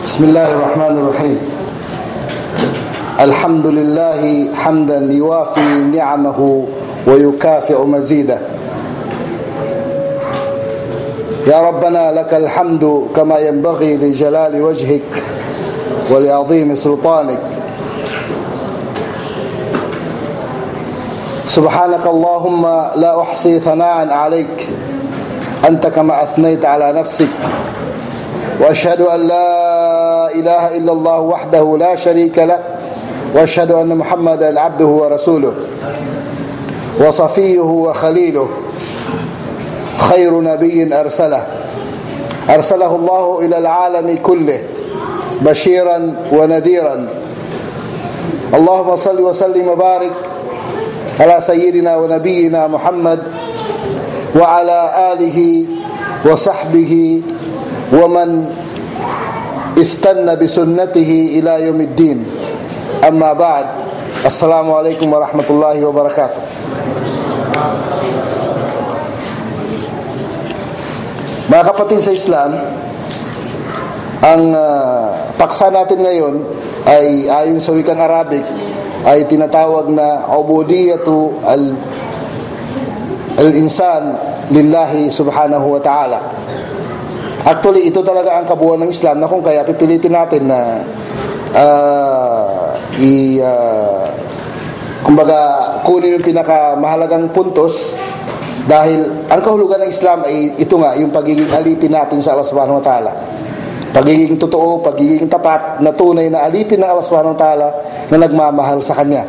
بسم الله الرحمن الرحيم. الحمد لله حمدا يوافي نعمه ويكافئ مزيده. يا ربنا لك الحمد كما ينبغي لجلال وجهك ولعظيم سلطانك. سبحانك اللهم لا أحصي ثناء عليك أنت كما أثنيت على نفسك، وأشهد أن لا إله إلا الله وحده لا شريك له، وأشهد أن محمدا عبده ورسوله وصفيه وخليله، خير نبي أرسله الله إلى العالم كله بشيرا ونذيرا. اللهم صل وسلم وبارك على سيدنا ونبينا محمد وعلى آله وصحبه ومن استنى بسنته إلى يوم الدين. أما بعد. السلام عليكم ورحمة الله وبركاته. Mga kapatid sa Islam, ang paksa natin ngayon ay ayon sa wikang Arabic ay tinatawag na ubudiyatu al-insan lillahi subhanahu wa ta'ala. Actually, ito talaga ang kabuuan ng Islam, na kung kaya pipilitin natin na kumbaga kunin yung pinakamahalagang puntos, dahil ang kahulugan ng Islam ay ito nga, yung pagiging alipin natin sa Allah subhanahu wa ta'ala, pagiging totoo, pagiging tapat na tunay na alipin ng Allah subhanahu wa ta'ala na nagmamahal sa Kanya.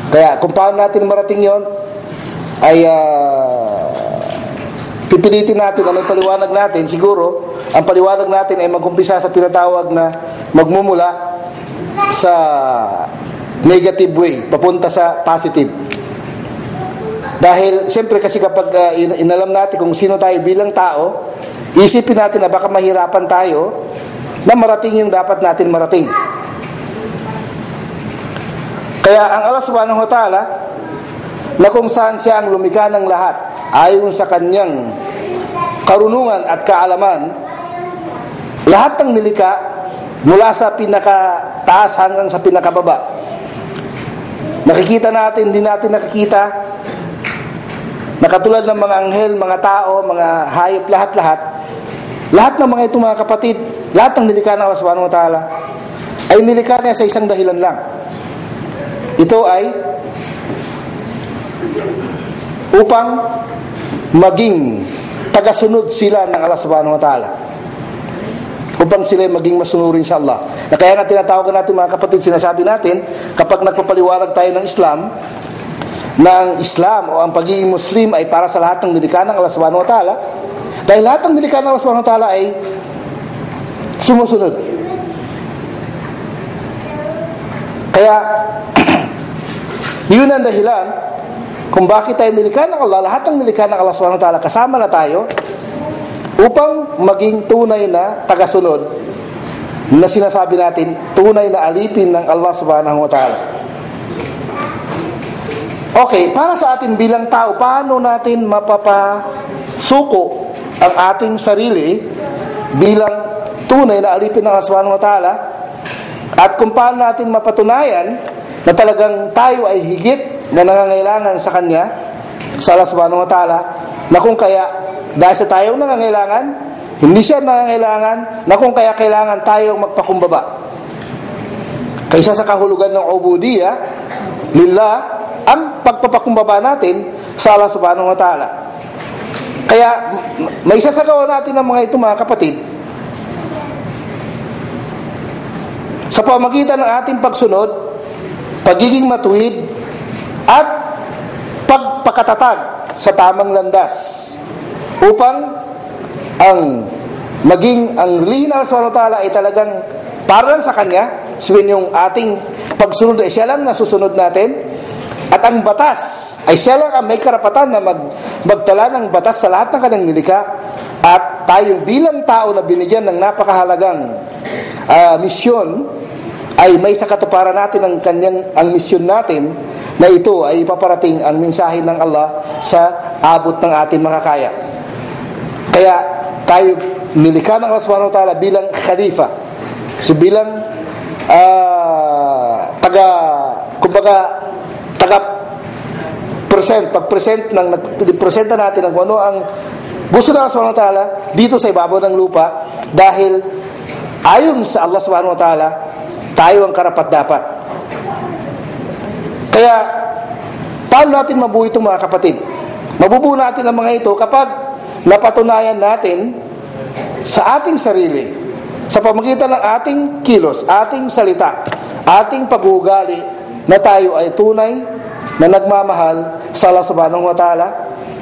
Kaya kung paano natin marating yon ay pipilitin natin, ang paliwanag natin, siguro ang paliwanag natin ay mag-umpisa sa tinatawag na magmumula sa negative way papunta sa positive. Dahil siyempre kasi kapag inalam natin kung sino tayo bilang tao, isipin natin na baka mahirapan tayo na marating yung dapat natin marating. Kaya ang Allah subhanahu wa ta'ala, na kung saan siya ang lumikha ng lahat ayon sa kanyang karunungan at kaalaman, lahat ng nilikha mula sa pinakataas hanggang sa pinakababa, nakikita natin, hindi natin nakikita, na katulad ng mga anghel, mga tao, mga hayop, lahat ng mga ito, mga kapatid, lahat ng nilikha ng Allah subhanahu wa ta'ala ay nilikha niya sa isang dahilan lang. Ito ay upang maging tagasunod sila ng Allah subhanahu wa ta'ala, upang sila maging masunurin sa Allah. Na kaya nga tinatawagan natin, mga kapatid, sinasabi natin kapag nagpapaliwanag tayo ng Islam, na ang Islam o ang pagiging Muslim ay para sa lahat ng nilikha ng Allah subhanahu wa ta'ala, dahil lahat ng nilikha ng Allah subhanahu wa ta'ala ay sumusunod. Kaya yun ang dahilan kung bakit tayo nilikha ng Allah, lahat ng nilikha ng Allah subhanahu wa ta'ala kasama na tayo, upang maging tunay na tagasunod, na sinasabi natin tunay na alipin ng Allah subhanahu wa ta'ala. Okay, para sa atin bilang tao, paano natin mapapasuko ang ating sarili bilang tunay na alipin ng Allah subhanahu wa ta'ala, at kung paano natin mapatunayan na talagang tayo ay higit na nangangailangan sa Kanya, sa Allah subhanahu wa ta'ala, na kung kaya dahil sa tayong nangangailangan, hindi siya nangangailangan, na kung kaya kailangan tayong magpakumbaba. Kaysa sa kahulugan ng ubudiyya lillah, ang pagpapakumbaba natin sa Allah subhanahu wa ta'ala. Kaya may sasagawa natin ng mga ito, mga kapatid, sa pamagitan ng ating pagsunod, pagiging matuwid, at pagpakatatag sa tamang landas, upang ang relihin ng Allah subhanahu wa ta'ala ay talagang para lang sa Kanya. Sabihin yung ating pagsunod ay siya lang nasusunod natin, at ang batas ay siya lang ang may karapatan na magtala ng batas sa lahat ng kanyang nilikha. At tayong bilang tao na binigyan ng napakahalagang misyon, ay may sa katuparan natin ang misyon natin, na ito ay ipaparating ang mensahe ng Allah sa abot ng ating makakaya. Kaya tayo nilikha ng Allah subhanahu wa ta'ala bilang khalifa, bilang taga pag-present presenta natin ng kung ano ang gusto ng Allah subhanahu wa ta'ala dito sa ibabaw ng lupa, dahil ayon sa Allah subhanahu wa ta'ala tayo ang karapat-dapat. Kaya paano natin mabuo ito, mga kapatid? Mabubuo natin ang mga ito kapag napatunayan natin sa ating sarili, sa pamamagitan ng ating kilos, ating salita, ating pag-uugali, na tayo ay tunay na nagmamahal sa Allah subhanahu wa ta'ala,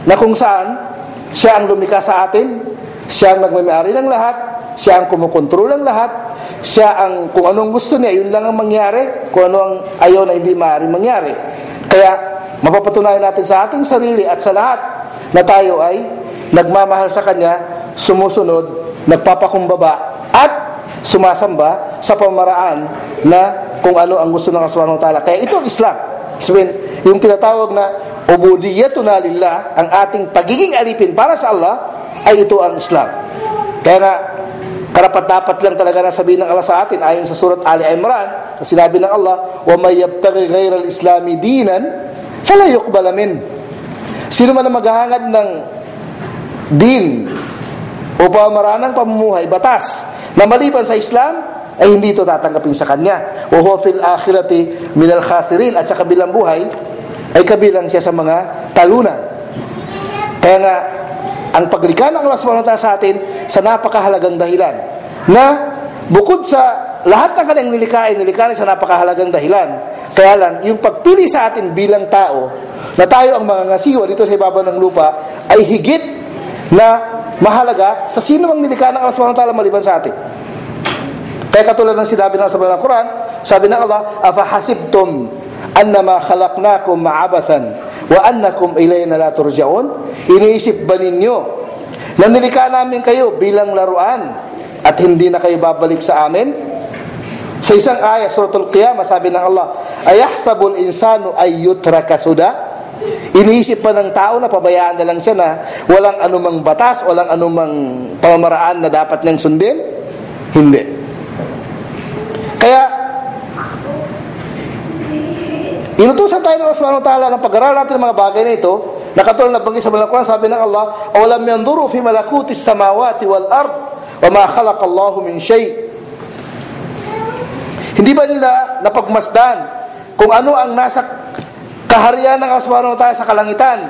na kung saan siya ang lumikha sa atin, siya ang nagmamahari ng lahat, siya ang kumukontrol ng lahat, siya ang kung anong gusto niya, yun lang ang mangyari, kung ano ang ayaw na hindi maaaring mangyari. Kaya mapapatunayan natin sa ating sarili at sa lahat na tayo ay nagmamahal sa Kanya, sumusunod, nagpapakumbaba at sumasamba sa pamaraan na kung ano ang gusto ng Allah subhanahu wa ta'ala. Kaya ito ang Islam. Sabihin, yung tinatawag na ubudiyatuna lillah, ang ating pagiging alipin para sa Allah, ay ito ang Islam. Kaya nga, karapat-dapat lang talaga na sabihin ng Allah sa atin, ayon sa surat Ali Imran, na sinabi ng Allah, وَمَنْ يَبْتَغِي غَيْرَ الْإِسْلَامِ دِينًا فَلَا يُقْبَلَ مِنْهُ. Sino man ang maghahangad ng din o pamamaraan ng pamumuhay, batas, na maliban sa Islam, ay hindi ito tatanggapin sa Kanya. وَهُوَ فِي الْآخِرَةِ مِنَ الْخَاسِرِينَ. At sa kabilang buhay, ay kabilang siya sa mga talunan. Kaya nga, ang paglikha ng Allah subhanahu wa ta'ala sa atin sa napakahalagang dahilan, na bukod sa lahat ng kanyang nilikha sa napakahalagang dahilan. Kaya lang, yung pagpili sa atin bilang tao, na tayo ang mga ngasiwa dito sa ibabaw ng lupa, ay higit na mahalaga sa sino mang nilikha ng Allah subhanahu wa ta'ala maliban sa atin. Kaya katulad ng sinabi ng sa Quran, sabi ng Allah, afahasibtum annama khalaqnakum ma'abathan wa annakum ilayna la turja'un. Iniisip ba ninyo na nilikha namin kayo bilang laruan at hindi na kayo babalik sa amin? Sa isang ayat, suratul Qiyamah, sabi ng Allah, ayahsabul insanu ay yutraka suda. Iniisip pa ng tao na pabayaan na lang siya, na walang anumang batas, walang anumang pamamaraan na dapat niyang sundin? Hindi. Kaya inutusan tayo ng Allah subhanahu wa ta'ala ng pag-aaral natin ng mga bagay na ito, na katulad na banggit sa Quran, sabi ng Allah, awalam yanzuru fi malakutis samawati wal ard wa ma khalaqa Allahu min shay'. Hindi ba nila napagmasdan kung ano ang nasa kaharian ng Allah subhanahu wa ta'ala sa kalangitan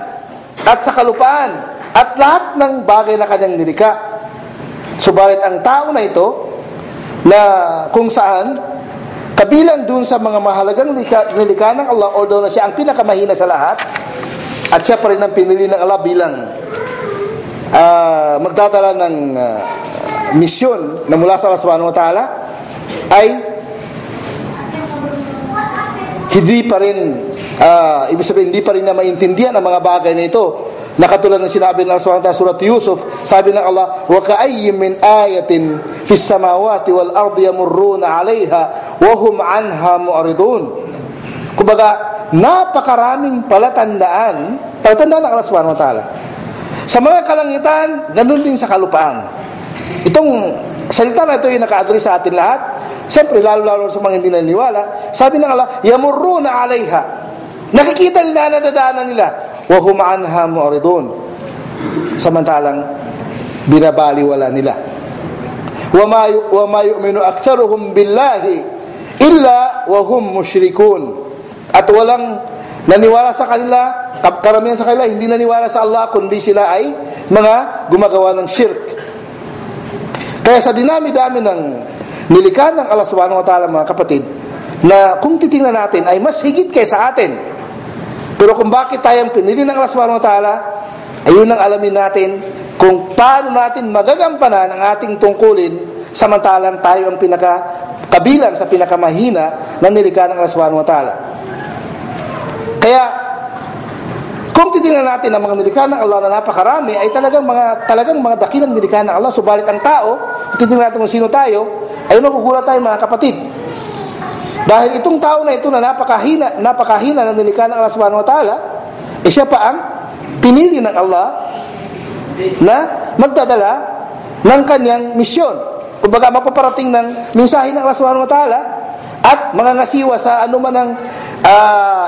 at sa kalupaan at lahat ng bagay na Kanyang nilikha? Subalit ang tao na ito, na kung saan kabilang dun sa mga mahalagang nilikha ng Allah, although na siya ang pinakamahina sa lahat, at siya pa rin ang pinili ng Allah bilang magdadala ng misyon na mula sa Allah subhanahu wa ta'ala, ay hindi pa rin ibig sabihin, hindi pa rin na maintindihan ang mga bagay na ito, na katulad ng sinabi ng Allah subhanahu wa ta'ala surat Yusuf, sabi ng Allah, wa ka'ayyin min ayatin fis samawati wal ardi yamurruna 'alayha wa hum 'anha mu'ridun. Kumbaga, napakaraming palatandaan ng Allah subhanahu wa ta'ala sa mga kalangitan, ganun din sa kalupaan. Itong salita na ito ay naka-address sa atin lahat, siyempre lalo-lalo sa mga hindi naniniwala. Sabi ng Allah, yamurruna 'alayha, nakikita nila, nadadaanan nila, wa hum anha mu'ridun, samantalang binabaliwala nila. Wa ma yu'minu aktsaruhum billahi illa wa hum musyrikun. At walang naniwala sa kanila, karamihan sa kanila hindi naniwala sa Allah, kundi sila ay mga gumagawa ng shirk. Kaya sa dinami-dami ng nilikha ng Allah subhanahu wa ta'ala, mga kapatid, na kung titingnan natin ay mas higit kaysa atin. Pero kung bakit tayong pinili ng Allah subhanahu wa ta'ala, ayun ang alamin natin kung paano natin magagampanan ang ating tungkulin, samantalang tayo ang kabilang sa pinakamahina na nilikha ng Allah subhanahu wa ta'ala. Kaya kung titingnan natin ang mga nilikha ng Allah na napakarami, ay talagang mga dakilang nilikha ng Allah. Subalit ang tao, kung titingnan natin kung sino tayo, ay magugulat tayo, mga kapatid. Dahil itong tao na ito na napakahina na nilikha ng Allah subhanahu wa ta'ala, siya pa ang pinili ng Allah na magdadala ng Kanyang misyon. kumbaga mapaparating ng mensahe ng Allah subhanahu wa ta'ala at mangangasiwa sa anuman ang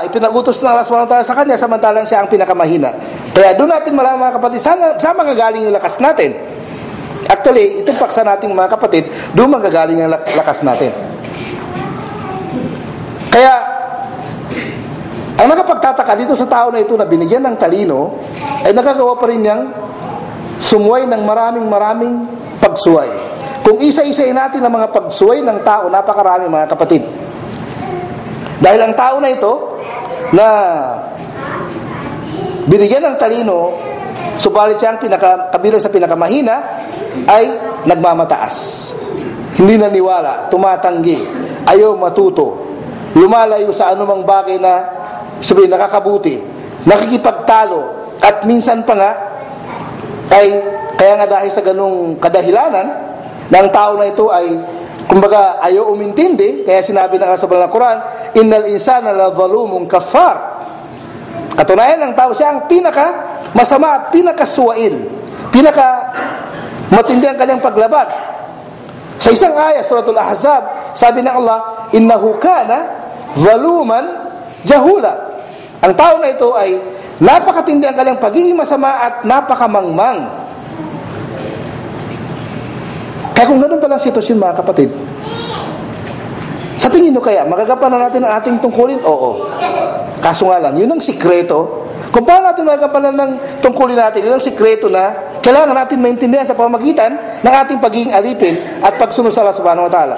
ipinagutos ng Allah subhanahu wa ta'ala sa kanya, samantalang siya ang pinakamahina. Kaya doon natin malaman, mga kapatid, saan manggagaling yung lakas natin? Actually, itong paksa nating mga kapatid, doon manggagaling ang lakas natin. Kaya ang nakapagtataka dito sa tao na ito na binigyan ng talino, ay nagagawa pa rin niyang sumuway ng maraming pagsuway. Kung isa-isayin natin ang mga pagsuway ng tao, napakarami mga kapatid. Dahil ang tao na ito, na binigyan ng talino, subalit siyang kabilang sa pinakamahina, ay nagmamataas. Hindi naniwala, tumatanggi, ayaw matuto, lumalayo sa anumang bagay na sabihin nakakabuti, nakikipagtalo, at minsan pa nga ay kaya nga dahil sa ganung kadahilanan ng tao na ito ay kumbaga ayaw umintindi, kaya sinabi ng Allah sa banal na Quran, innal insana la zalumun kafar. Katunayan ng tao siya ang pinaka masama at pinakasuwail, pinaka matindi ang kanyang paglabag. Sa isang ayat suratul Ahzab, sabi ng Allah, innahu kana zaluman jahula. Ang tao na ito ay napakatindi ang kanyang pagiging masama at napakamangmang. Kaya kung ganun palang sitwasyon mga kapatid, sa tingin nyo kaya magagampanan natin ang ating tungkulin? Oo. Kaso nga lang, yun ang sikreto. Kung paano natin magagampanan ng tungkulin natin, yun ang sikreto na kailangan natin maintindihan sa pamamagitan ng ating pagiging alipin at pagsunod sa Allah subhanahu wa ta'ala.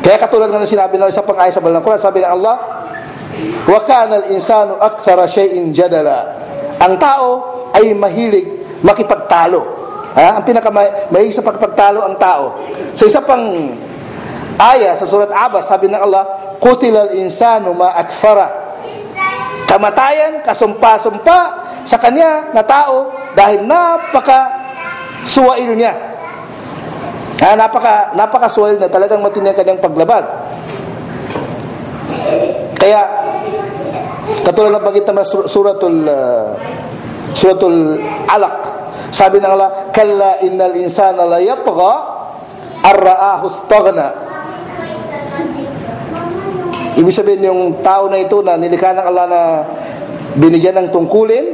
Kaya katulad nga na sinabi ng isang pang-ayat sa banal na Quran, sabi ng Allah, wa kana al-insanu akthara shay'in jadala. Ang tao ay mahilig makipagtalo. Ang pinakamahilig sa pagpagtalo ang tao. Sa isa pang aya sa surat Abbas, sabi ng Allah, qutilal insanu ma akfara. Kamatayan, kasumpa-sumpa sa kanya na tao dahil napaka-suwail niya. Napaka-suwail na, talagang matindi ang kanyang paglabag. Kaya katulad ng banggit naman suratul Alaq, sabi ng Allah, kalla innal insana la yatgha ar-ra'ahu istaghna. Ibig sabihin yung tao na ito na nilikha ng Allah na binigyan ng tungkulin,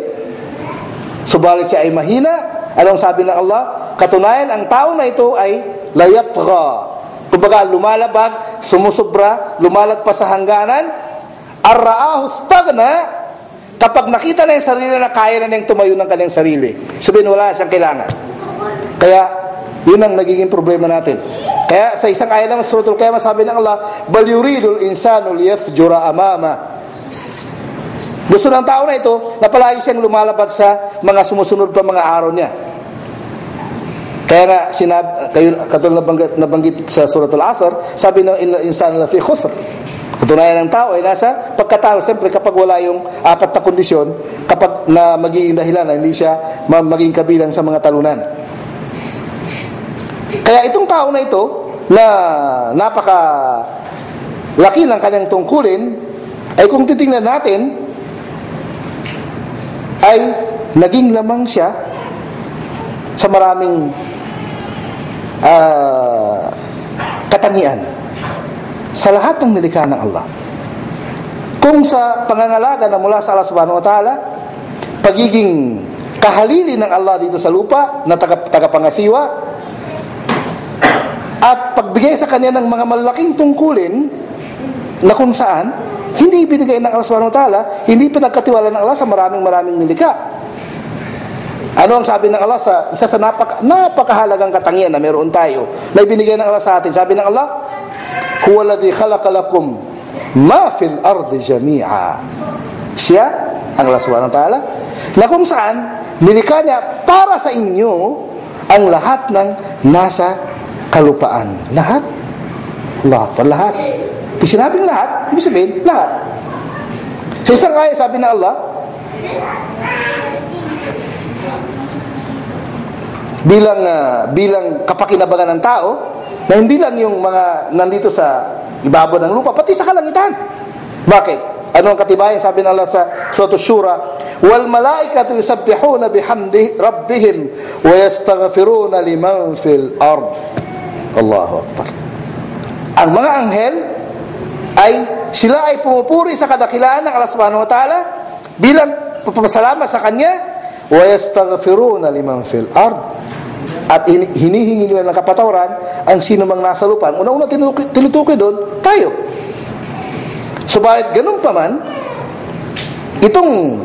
subalit siya ay mahina. Anong sabi ng Allah? Katunayan, ang tao na ito ay la yatgha. Kumbaga lumalabag, sumusubra, lumalagpas sa hangganan. Ar-ra'ahu istaghna, kapag nakita na yung sarili na kaya na niyang tumayo ng kanyang sarili, sabihin wala na siyang kailangan. Kaya yun ang nagiging problema natin. Kaya sa isang ayat naman suratul Qiyamah, sabi ng Allah, bal yuridul insanu liyafjura amama. Gusto ng tao na ito na palagi siyang lumalabag sa mga sumusunod pa mga araw niya. Kaya nga katulad nabanggit sa suratul Asr, sabi ng innal insana lafi khusr. Katunayan ng tao ay nasa pagkatalo. Siyempre kapag wala yung apat na kondisyon, kapag na magiging dahilan na hindi siya maging kabilang sa mga talunan. Kaya itong tao na ito na napaka laki ng kanyang tungkulin, ay kung titingnan natin, ay naging lamang siya sa maraming katangian sa lahat ng nilikha ng Allah. Kung sa pangangalaga na mula sa Allah subhanahu wa ta'ala, pagiging kahalili ng Allah dito sa lupa na tagapangasiwa, at pagbigay sa kanya ng mga malaking tungkulin na kung saan hindi ibinigay ng Allah subhanahu wa ta'ala, hindi pinagkatiwala ng Allah sa maraming nilikha. Ano ang sabi ng Allah sa isa sa napakahalagang katangian na meron tayo na ibinigay ng Allah sa atin? Sabi ng Allah, huwa alladhi khalaqa lakum ma fil ardi jami'a. Siya, ang Allah subhanahu wa ta'ala, na kung saan nilikha niya para sa inyo ang lahat ng nasa kalupaan. Lahat? Lahat. Pag sinabing lahat, ibig sabihin, lahat. Sa isang ayat, sabi ng Allah, bilang kapakinabangan ng tao, na hindi lang yung mga nandito sa ibabaw ng lupa, pati sa kalangitan. Bakit? Ano ang katibayan? Sabi ng Allah sa Surah Shura, wal malaikatu yusabbihuna bihamdi rabbihim wa yastaghfiruna liman fil ard. Allahu Akbar. Ang mga anghel ay sila ay pumupuri sa kadakilaan ng Allah subhanahu wa ta'ala bilang pagpapasalamat sa Kanya, wa yastaghfiruna liman fil ard, at hinihingi nila ng kapatawaran ang sino mang nasa lupa. Ang una-una tinutukoy doon, tayo. Subalit ganun pa man, itong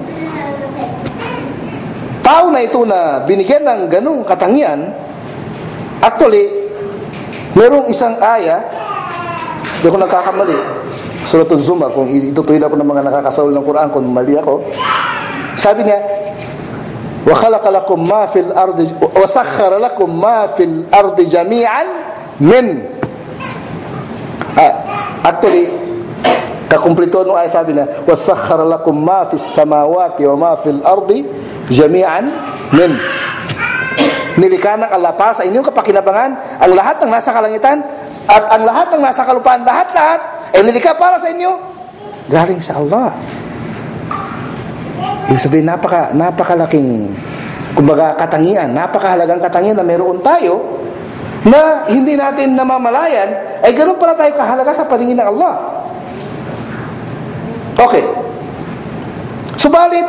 tao na ito na binigyan ng ganung katangian, actually, merong isang aya, hindi ako nagkakamali, Suratul Zumar, kung itutuin ako ng mga nakakasaul ng Quran, kung mali ako, sabi niya, وَخَلَقَ لَكُمْ مَا فِي الْأَرْضِ وَسَخَّرَ لَكُمْ مَا فِي الْأَرْضِ جَمِيعًا مِنْ. Actually, kakumplito nung ay sabi na, وَسَخَّرَ لَكُمْ مَا فِي السَّمَاوَاتِ وَمَا فِي الْأَرْضِ جَمِيعًا مِنْ. Nilikha ng Allah para sa inyong kapakinabangan ang lahat ng nasa kalangitan at ang lahat ng nasa kalupaan, lahat-lahat ay nilikha para sa inyo galing sa Allah. Ibig sabihin, napakalaking, kumbaga, katangian, napakahalagang katangian na meron tayo na hindi natin namamalayan, ay ganun pala tayo kahalaga sa paningin ng Allah. Okay. Subalit,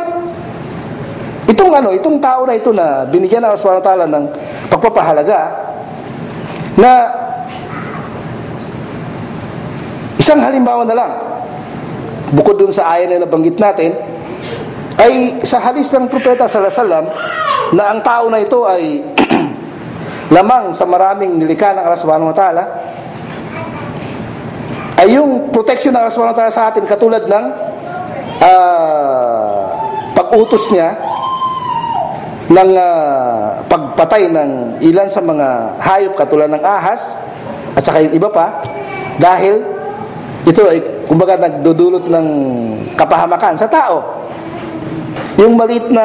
itong tao na ito na binigyan ng Allah subhanahu wa ta'ala ng pagpapahalaga, na isang halimbawa na lang, bukod dun sa ayan na nabanggit natin, ay sa hadis ng propeta sallallahu alaihi wasallam na ang tao na ito ay lamang sa maraming nilikha ng Allah subhanahu wa ta'ala, ay yung protection ng Allah subhanahu wa ta'ala sa atin, katulad ng pag-utos niya ng pagpatay ng ilan sa mga hayop katulad ng ahas at saka yung iba pa, dahil ito ay kumbaga nagdudulot ng kapahamakan sa tao. Yung maliit na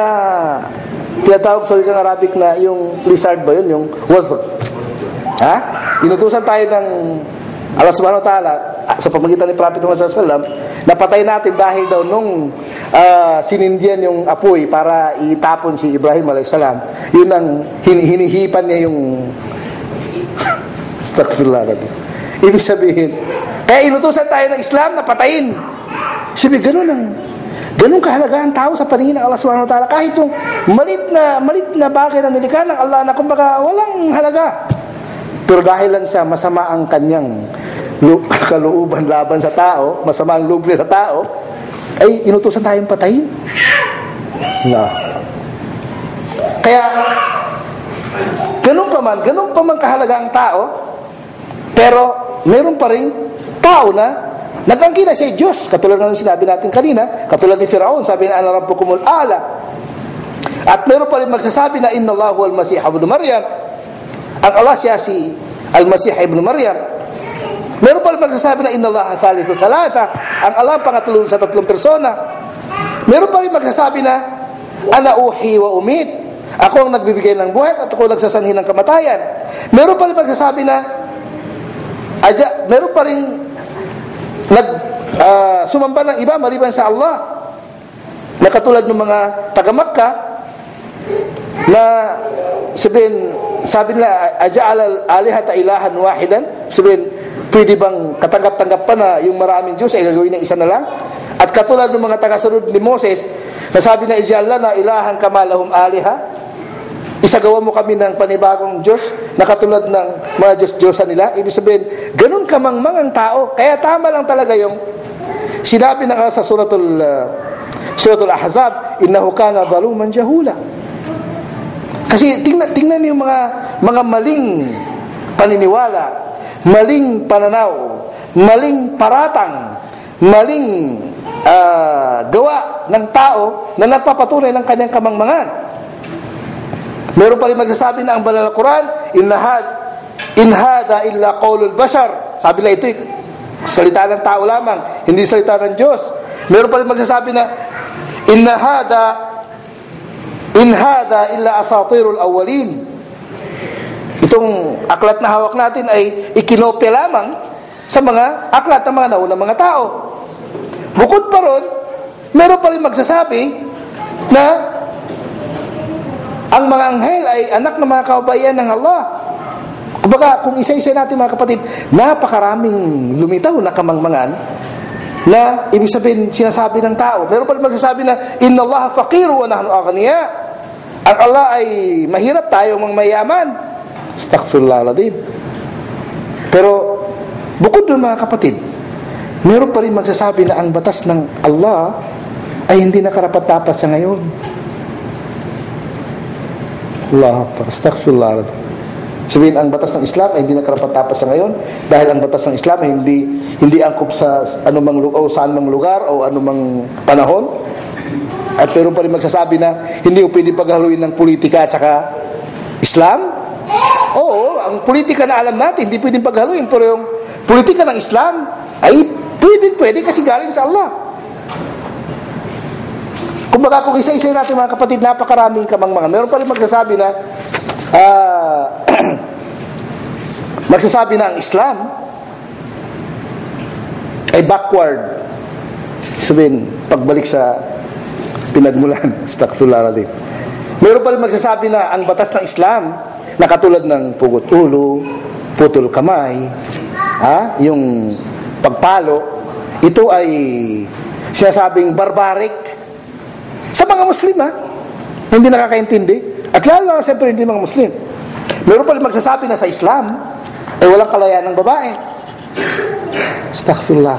tinatawag sa wikang Arabic na yung lizard ba yun, yung wazg. Inutusan tayo ng Allah subhanahu wa ta'ala sa pamagitan ni Prophet Muhammad sallallahu alaihi wasallam, napatay natin dahil daw nung sinindihan yung apoy para itapon si Ibrahim alayhis salam, yun ang hinihipan niya yung astaghfirullah. Ibig sabihin, kaya inutusan tayo ng Islam na patayin. Sabi, ganun kahalagaan tao sa paningin ng Allah subhanahu wa ta'ala, kahit yung malit na bagay na nilikha ng Allah na kumbaga walang halaga, pero dahil lang sa masama ang kanyang kalooban laban sa tao, masama ang loob niya sa tao, ay inutusan tayong patayin. Kaya ganun pa man kahalaga ang tao, pero meron pa rin tao na nag-angkina siya Diyos, katulad ng sinabi natin kanina, katulad ni Firaun, sabi na, ana rabbukumul a'la. At meron pa rin magsasabi na, inna Allahu al-Masih ibn Maryam, ang Allah siya si al-Masih ibn Maryam. Meron pa rin magsasabi na, inna Allah thalithu thalatha, ang Allah pangatlo sa tatlong persona. Meron pa rin magsasabi na, ana uhi wa umit, ako ang nagbibigay ng buhay at ako nagsasanhi ng kamatayan. Meron pa rin magsasabi na, meron pa rin sumamba ng iba maliban sa Allah, na katulad ng mga taga-Makkah na sabi nila, aja'al al-alihata ilahan wahidan, sabihin, pwede bang katanggap-tanggap pa na yung maraming Diyos ay gagawin ng isa na lang? At katulad ng mga taga-sunod ni Moses na sabi na, ija'al lana ilahan kama lahum aliha, isagawa mo kami ng panibagong Diyos na katulad ng mga Diyos-Diyosan nila. Ibig sabihin, ganun kamangmang ang tao. Kaya tama lang talaga yung sinabi ng Allah sa Suratul Ahzab, innahu kana zaluman jahula. Kasi tingnan niyo yung mga maling paniniwala, maling pananaw, maling paratang, maling gawa ng tao na nagpapatunay ng kanyang kamangmangan. Meron pa rin magsasabi na ang banal na Quran, in hada illa qaulul bashar. Sabi na ito, salita ng tao lamang, hindi salita ng Diyos. Meron pa rin magsasabi na, in hada illa asatirul awwalin. Itong aklat na hawak natin ay ikinopya lamang sa mga aklat ng mga naunang mga tao. Bukod pa ron, meron pa rin magsasabi na ang mga anghel ay anak ng mga kababayan ng Allah. Kumbaga, kung isa-isa natin mga kapatid, napakaraming lumitaw na kamangmangan na ibig sabihin sinasabi ng tao. Pero pag magsasabi na inna Allah faqiru wa nahnu aghniya, ang Allah ay mahirap, tayo mang mayaman. Astaghfirullahaladzim. Pero bukod doon mga kapatid, meron pa rin magsasabi na ang batas ng Allah ay hindi nakarapat-dapat sa ngayon. Allah Akbar. Astaghfirullahaladzim. Sabihin, ang batas ng Islam ay hindi nakarapat-dapat sa ngayon dahil ang batas ng Islam ay hindi angkop sa anumang lugar o saan mang lugar o anumang panahon. At pero pa rin magsasabi na hindi mo pwede paghaluin ng politika at saka Islam. Oo, ang politika na alam natin hindi pwedeng paghaluin, pero yung politika ng Islam ay pwede kasi galing sa Allah. Kumbaga, kung isa-isa natin mga kapatid, napakaraming kamangmangan. Meron pa rin magsasabi na magsasabi na ang Islam ay backward. Sabihin, pagbalik sa pinagmulan. Astaghfirullahaladzim. Meron pa rin magsasabi na ang batas ng Islam na katulad ng pugot ulo, putol kamay, yung pagpalo, ito ay sinasabing barbaric sa mga Muslim, hindi nakakaintindi. At lalo na siyempre hindi mga Muslim. Meron pa rin magsasabi na sa Islam ay walang kalayaan ng babae. Astaghfirullah.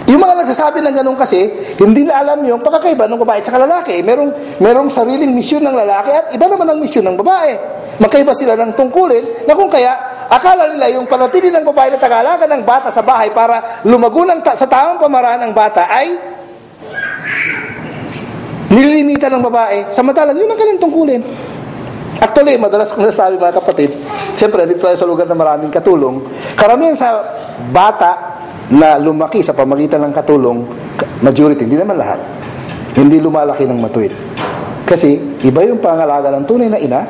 Yung mga nagsasabi ng ganun kasi, hindi na alam yung pagkakaiba ng babae at lalaki. Merong sariling misyon ng lalaki at iba naman ang misyon ng babae. Magkaiba sila ng tungkulin na kung kaya akala nila yung panatili ng babae na tagalaga ng bata sa bahay para lumago sa tamang pamaraan ng bata ay nililimitan ng babae. Samantalang yun ang kanilang tungkulin. Actually, madalas kong nasabi mga kapatid, siyempre dito tayo sa lugar na maraming katulong, karamihan sa bata na lumaki sa pamagitan ng katulong, majority, hindi naman lahat, hindi lumalaki ng matuwid. Kasi iba yung pangalaga ng tunay na ina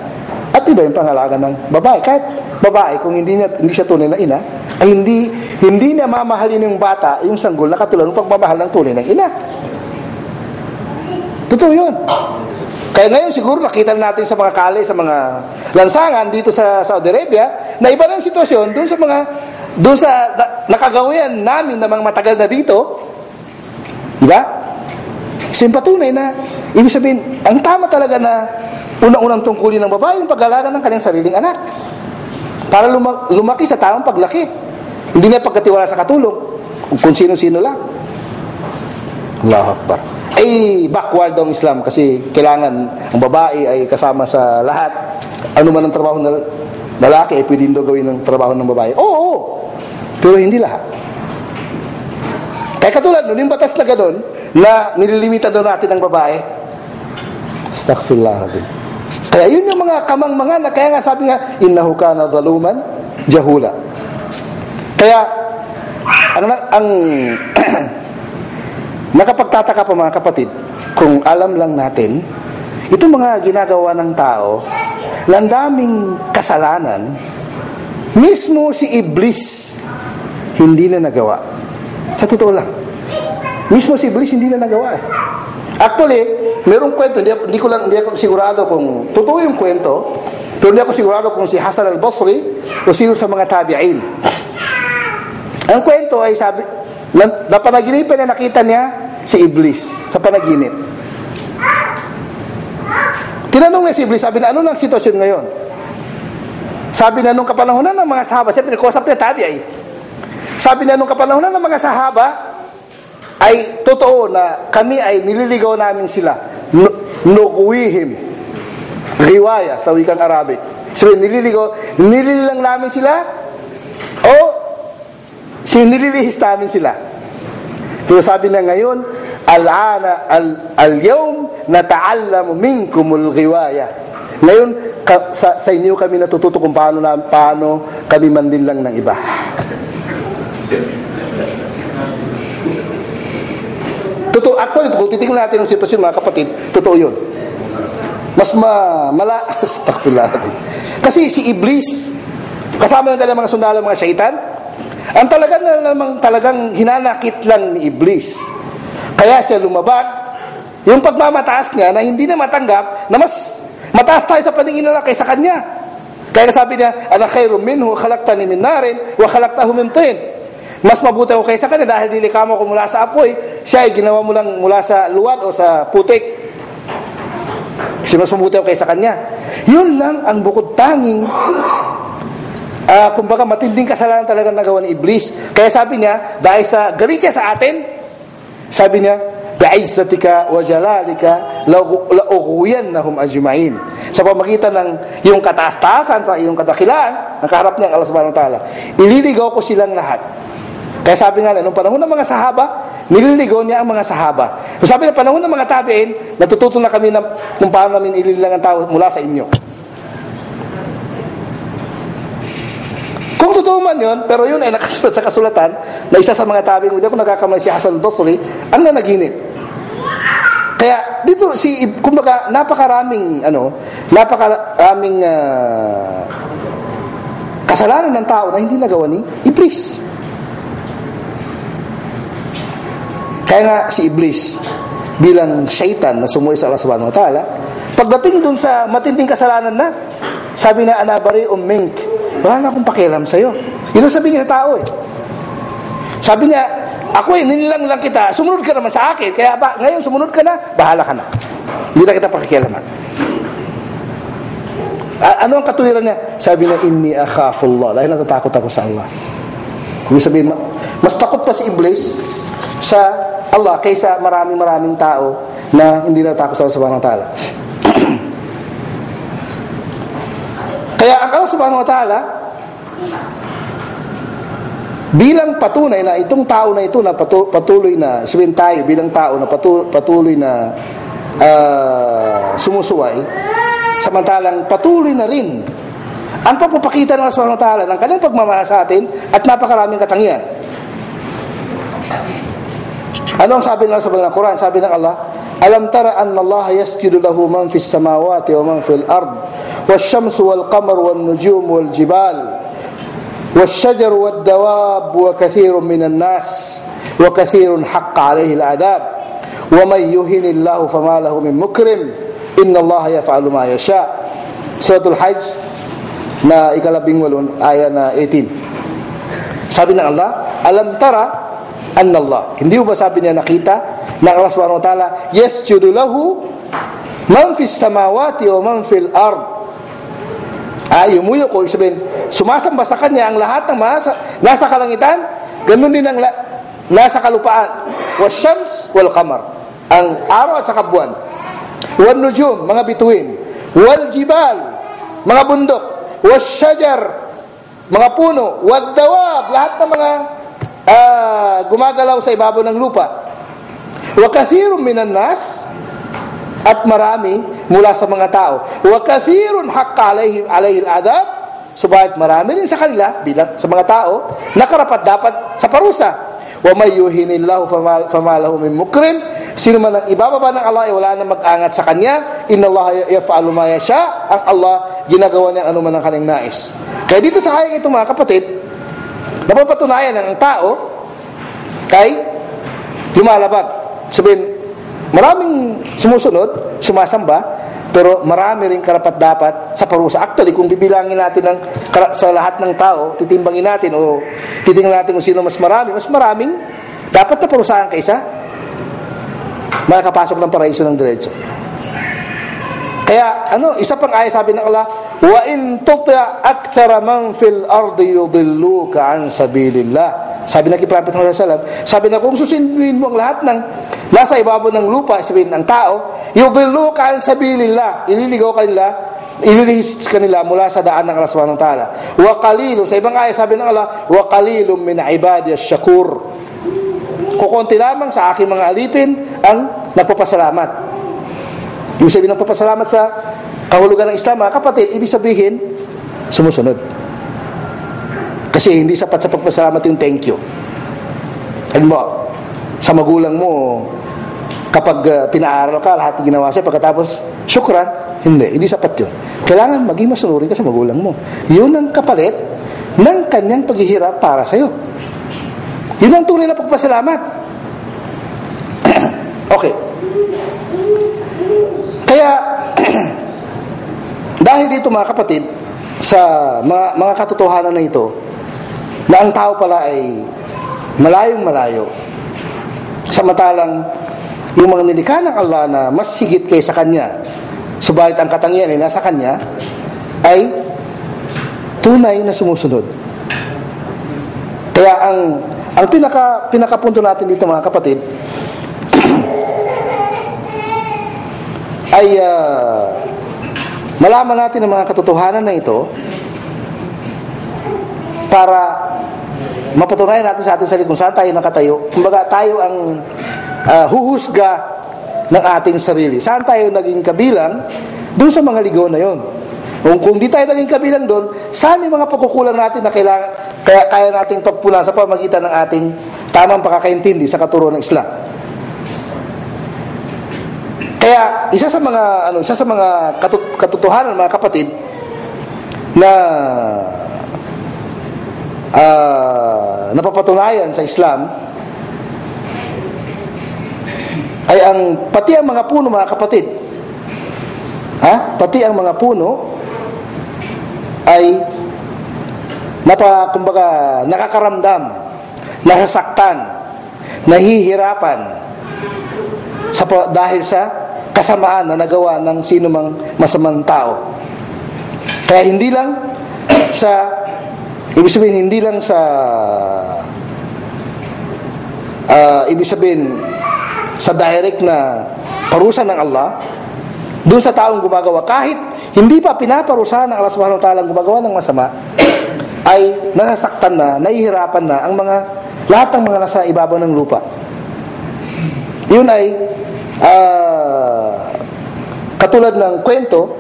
at iba yung pangalaga ng babae. Kahit babae, kung hindi siya tunay na ina, ay hindi na mamahalin yung bata, yung sanggol na katulad ng pagmamahal ng tunay ng ina. Totoo yun. Kaya ngayon siguro nakita natin sa mga kale, sa mga lansangan dito sa Saudi Arabia, na iba ng sitwasyon doon sa nakagawian namin na mga matagal na dito. Diba? Simpatunay na ibig sabihin, ang tama talaga na unang-unang tungkulin ng babae yung pag-alaga ng kanyang sariling anak para lumaki sa tamang paglaki. Hindi na pagkatiwala sa katulong kung sino-sino lang. Allahu Akbar. Ay backward ang Islam kasi kailangan ang babae ay kasama sa lahat. Ano man ang trabaho ng lalaki ay pwedeng daw gawin ng trabaho ng babae. Oo, pero hindi lahat. Kaya katulad nun, yung batas na gano'n na nililimita daw natin ang babae. Astaghfirullahaladzim. Kaya yun yung mga kamangmangan na kaya nga sabi nga, innahu kana zaluman jahula. Kaya ang nakapagtataka pa mga kapatid, kung alam lang natin, itong mga ginagawa ng tao, ng daming kasalanan, mismo si Iblis, hindi na nagawa. Sa totoo lang. Mismo si Iblis, hindi na nagawa. Actually, merong kwento, hindi ako sigurado kung totoo yung kwento, pero hindi ako sigurado kung si Hasan al-Basri o sino sa mga tabi'in. Ang kwento ay sabi, na panaginipan na nakita niya si Iblis sa panaginip. Tinanong niya si Iblis, sabi na, ano lang sitwasyon ngayon? Sabi na nung kapanahonan ng mga sahaba, siyempre nagkusap niya tabi ay, sabi na nung kapanahonan ng mga sahaba, ay totoo na kami ay nililigaw namin sila, nukuwihim, riwaya sa wikang Arabic. Sabi, nilililang namin sila, o nililihis namin sila. Pero sabi na ngayon, al-yawm nata'allamu minkumul riwaya. Ngayon, sa inyo kami natututo kung paano kami mandin lang ng iba. Totoo, actually, kung titingnan natin ang sitwasyon mga kapatid, totoo yun. Mas kasi si Iblis, kasama yung kanyang mga sundalo, mga syaitan, ang talagang hinanakit lang ni Iblis. Kaya siya lumabag Yung pagmamataas niya na hindi na matanggap na mas mataas tayo sa paningin nila kaysa kanya. Kaya sabi niya, ana khairum minhu, khalaqtani min narin wa khalaqtahu min tin. Mas mabuti ako kaysa kanya dahil nilikha mo ko mula sa apoy, siya ay ginawa mo lang mula sa luwad o sa putik. Kasi mas mabuti ako kaysa kanya. Yun lang ang bukod tanging kumbaga matinding kasalanan talagang nagawa ni Iblis. Kaya sabi niya, dahil sa galit niya sa atin, sabi niya, bi'izzatika wa jalalika la'ughwiyannahum ajma'in. Sa pamagitan ng iyong kataas-taasan, sa iyong kadakilaan, ang kaharap niya ang Allah subhanahu wa ta'ala, ililigaw ko silang lahat. Kaya sabi nga, nung panahon ng mga sahaba, nililigaw niya ang mga sahaba. So sabi na panahon ng mga tabi'in, natututo na kami na kung paano namin ilililang ang tao mula sa inyo. Kung totoo man yun, pero yun ay nakasulat sa kasulatan na isa sa mga tabi'in, hindi ako nagkakamali si Hasan al-Basri, ang nanaginip. Kaya dito kumbaga napakaraming kasalanan ng tao na hindi nagawa ni Iblis. Kaya nga si Iblis bilang syaitan na sumuway sa Allah subhanahu wa ta'ala, pagdating dun sa matinding kasalanan na, sabi na, ana bari'um mink, wala na akong pakialam sa'yo. Yun ang sabi niya sa tao Sabi niya, ako ninilang lang kita, sumunod ka naman sa akin, kaya ngayon sumunod ka na, bahala ka na. Hindi na kita pakikialaman. Ano ang katuwiran niya? Sabi niya, inni akhafullah, dahil natatakot ako sa Allah. Ibig sabihin, mas takot pa si Iblis sa Allah kaysa maraming tao na hindi natakot sa Allah subhanahu wa ta'ala. Kaya ang Allah subhanahu wa ta'ala bilang patunay na itong tao na ito na patuloy na sabihin tayo bilang tao na patuloy na sumusuway, samantalang patuloy na rin ang pagpapakita ng Allah subhanahu wa ta'ala ng kanyang pagmamahal sa atin at napakaraming katangian. Ano ang sabi ng Allah sa banal na Quran? Sabi ng Allah, alam tara anna Allah yasjudu lahu man fis samawati wa man fil ard wasyamsu wal qamar wan nujum wal jibal wasyajar wad dawab wa kathirun minan nas wa kathirun haqqa alayhi al adab wa may yuhinillahu fama lahu min mukrim inna Allah yaf'alu ma yasha. Suratul Hajj na 18 aya na 18. Sabi ng Allah, alam tara anna Allah, hindi ba sabi niya nakita na Allah subhanahu wa ta'ala yasjudu lahu man fis samawati wa man fil ard. Yumuyo ko, sabihin sumasamba sa kanya ang lahat ng nasa kalangitan, ganun din ang nasa kalupaan. Wasyams wal qamar, ang araw at saka buwan. Wan nujum, mga bituin. Wal jibal, mga bundok. Wasyajar, mga puno. Wad dawab, lahat ng mga gumagalaw sa ibabaw ng lupa. Wa kathirun minan nas, at marami mula sa mga tao. Wa kathirun haqqa alayhi al-adab, subalit marami rin sa kanila bilang sa mga tao na karapat dapat sa parusa. Wa may yuhinillahu fama lahu min mukrim, sino man ang ibababa ng Allah ay wala nang mag-angat sa kanya. Innallaha yaf'alu ma yasha, ang Allah ginagawa niya ano man ang kanyang nais. Kaya dito sa hayang ito mga kapatid, napapatunayan ng tao kay lumalabag. Sabihin, maraming sumusunod, sumasamba, pero marami rin karapat-dapat sa parusa. Actually, kung bibilangin natin sa lahat ng tao, titimbangin natin o titingnan natin kung sino mas maraming dapat na parusahan kaysa makakapasok ng paraiso ng diretso. Kaya, isa pang ayat sabi ng Allah, wa in tuti' akthara man fil ardi yudilluka an sabilillah. Sabi na kay Prophet Muhammad sallallahu alaihi wasallam, sabi na kung susundin mo ang lahat ng nasa ibabaw ng lupa, sabihin ng tao, yudilluka an sabilillah, ililigaw ililihis kanila mula sa daan ng Allah subhanahu wa ta'ala. Wa qalilun, sa ibang ayat sabi ng Allah, wa qalilun min ibadi ash-shakur. Kukunti lamang sa aking mga alipin ang nagpapasalamat. Ibig sabihin ng papasalamat sa kahulugan ng Islam, mga kapatid, ibig sabihin sumusunod. Kasi hindi sapat sa pagpasalamat yung thank you. Alam mo, sa magulang mo, kapag pinaaral ka, lahat ginawa sa'yo, pagkatapos syukran, hindi sapat yun. Kailangan maging masunuri ka sa magulang mo. Yun ang kapalit ng kanyang paghihirap para sa'yo. Yun ang tunay na pagpasalamat. Okay. Dahil dito mga kapatid, sa mga katotohanan na ito, na ang tao pala ay malayong malayo, samantalang yung mga nilikha ng Allah na mas higit kaysa Kanya, subalit ang katangian ay nasa Kanya, ay tunay na sumusunod. Kaya ang pinakapunto natin dito mga kapatid ay malaman natin ang mga katotohanan na ito para mapatunayan natin sa ating sarili kung saan tayo nakatayo. Kumbaga tayo ang huhusga ng ating sarili. Saan tayo naging kabilang? Doon sa mga ligaw na yon. Kung di tayo naging kabilang doon, saan yung mga pagkukulang natin na kaya nating pagpunan sa pamagitan ng ating tamang pakakaintindi sa katuruan ng Islam. Kaya isa sa mga katotohanan mga kapatid na napapatunayan sa Islam ay pati ang mga puno mga kapatid, pati ang mga puno ay kumbaga nakakaramdam, nasasaktan, nahihirapan dahil sa kasamaan na nagawa ng sinumang masamang tao. Kaya hindi lang ibig sabihin sa direct na parusa ng Allah doon sa taong gumagawa, kahit hindi pa pinaparusahan ng Allah subhanahu wa ta'ala ang gumagawa ng masama, ay nasasaktan na, nahihirapan na lahat ng mga nasa ibabaw ng lupa. Yun ay katulad ng kwento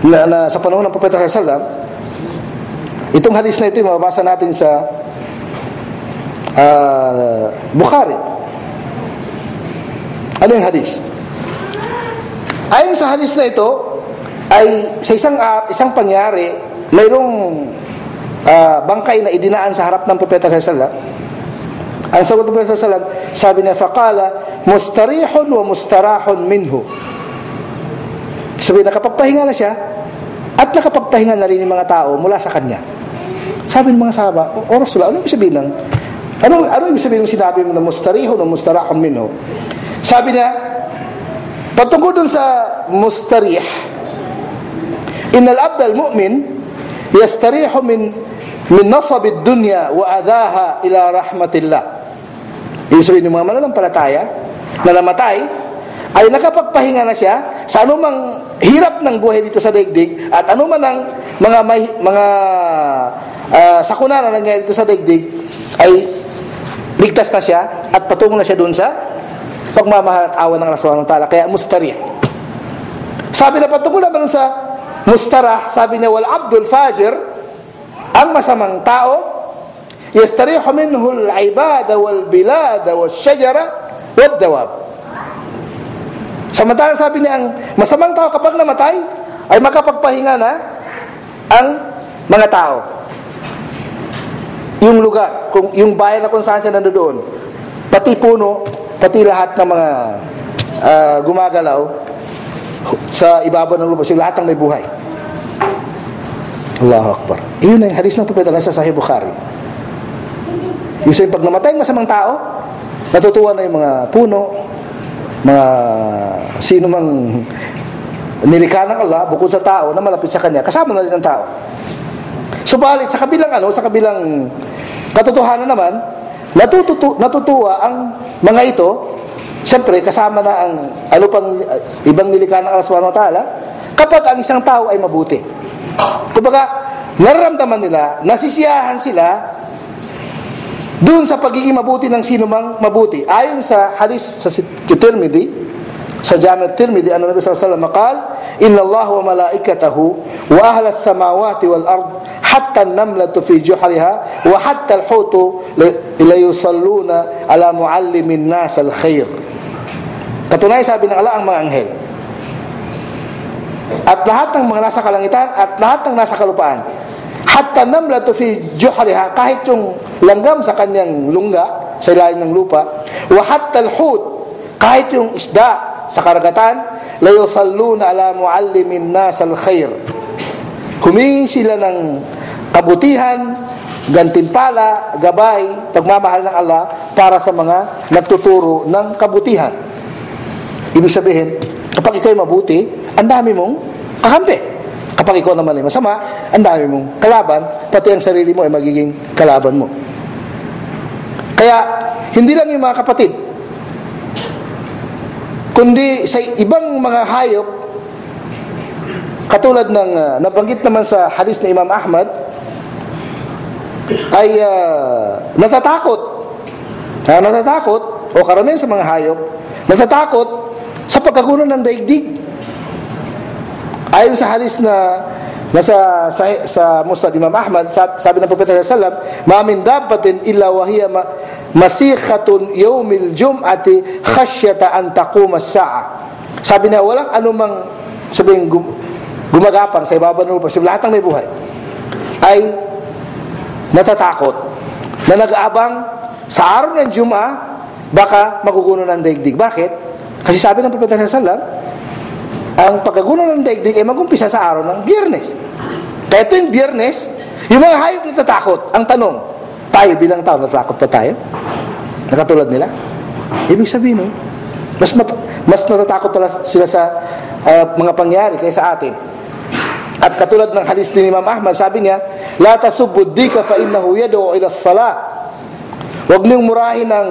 na sa panahon ng Propeta sallallahu alaihi wasallam. Itong hadis na ito ay mababasa natin sa Bukhari. Ano yung hadis? Ayon sa hadis na ito ay sa isang pangyari, mayroong bangkay na idinaan sa harap ng Propeta sallallahu alaihi wasallam. Ang sagot ng Propeta sallallahu alaihi wasallam, sabi niya, faqala mustarihun wa mustarahun minhu. Sabi, nakapagpahinga na siya at nakapagpahinga na rin yung mga tao mula sa kanya. Sabi ng mga sahaba, o Rasulullah, ano ibig sabihin ibig sabihin ng sinabi mo na mustarihun wa mustarahun minhu? Sabi niya, patungkol dun sa mustarih, innal abdal mu'min yastarihu min nasab ad-dunya wa adaha ila rahmatillah. Ibig sabihin ng mga mananampalataya na namatay ay nakapagpahinga na siya sa anumang hirap ng buhay dito sa daigdig at anuman ang mga sakuna na nangyayari dito sa daigdig, ay ligtas na siya at patungo na siya dun sa pagmamahal at awa ng Allah subhanahu wa ta'ala. Kaya mustarih. Sabi na patungkol naman sa mustarah, sabi niya, wal abdul fajir, ang masamang tao, yastarihu minhu al-ibada wal bilada wal shajara wal dawab. Samantalang sabi niya, ang masamang tao kapag namatay ay makapagpahinga na ang mga tao, yung lugar, yung bayan na kung saan siya nandoon, pati puno, pati lahat ng mga gumagalaw sa ibabaw ng lupa, lahat ng may buhay. Allahu Akbar. Iyon na yung hadis ng Propeta sa Sahih Bukhari. Yung pag namatay ang masamang tao, natutuwa na yung mga puno, mga sino mang nilikha ng Allah bukod sa tao na malapit sa kanya, kasama na rin ang tao. Subalit sa kabilang katotohanan naman, natutuwa ang mga ito, siyempre kasama na ang ibang nilikha ng Allah subhanahu wa ta'ala, kapag ang isang tao ay mabuti. Kumbaga, nararamdaman nila, nasisiyahan sila doon sa pagiging mabuti ng sino mang mabuti. Ayon sa hadis sa Tirmidhi, sa Jami' at-Tirmidhi, Nabi sallallahu alaihi wasallam qala, inna Allah wa malaikatahu wa ahla as-samawati wal ard hatta an-namlatu fi juhriha wa hatta al-hutu la yusalluna ala muallimin nas al-khair. Katunayan, sabi ng Allah, ang mga anghel at lahat ng mga nasa kalangitan at lahat ng nasa kalupaan, hatta namlatu fi juhriha, kahit yung langgam sa kanyang lungga sa ilalim ng lupa, wa hatta al-hut, kahit yung isda sa karagatan, la yusalluna ala muallimin nas al-khair. Humingi sila ng kabutihan, gantimpala, gabay, pagmamahal ng Allah para sa mga nagtuturo ng kabutihan. Ibig sabihin, kapag ikaw ay mabuti, ang dami mong kakampi. Kapag ikaw naman ay masama, ang dami mong kalaban, pati ang sarili mo ay magiging kalaban mo. Kaya, hindi lang yung mga kapatid, kundi sa ibang mga hayop, katulad ng nabanggit naman sa hadis ni Imam Ahmad, ay natatakot o karamihan sa mga hayop natatakot sa pagkagulo ng daigdig. Ayon sa hadis na nasa sa Musnad Imam Ahmad, sabi ng Propeta sallallahu alaihi wasallam, "Ma min dabbatin illa wa hiya masikhatun yawmil jum'ati khasyata an taquma as-sa'a." Sabi niya, walang anumang sabing gumagapang sa ibabaw ng lupa, lahat ng may buhay ay natatakot na nag-aabang sa araw ng Jum'a baka maguguno ng daigdig. Bakit? Kasi sabi ng Propeta sallallahu alaihi wasallam, ang pagkaguno ng daigdig ay mag-umpisa sa araw ng Biyernes. Kaya ito yung Biyernes, yung mga hayop natatakot. Ang tanong, tayo bilang tao, natatakot pa tayo? Nakatulad nila? Ibig sabihin, mas natatakot pala sila sa mga pangyayari kaysa atin. At katulad ng hadis ni Imam Ahmad, sabi niya, "La tasubbu dika fa innahu yad'u ila as-salah." Huwag niyong murahin ng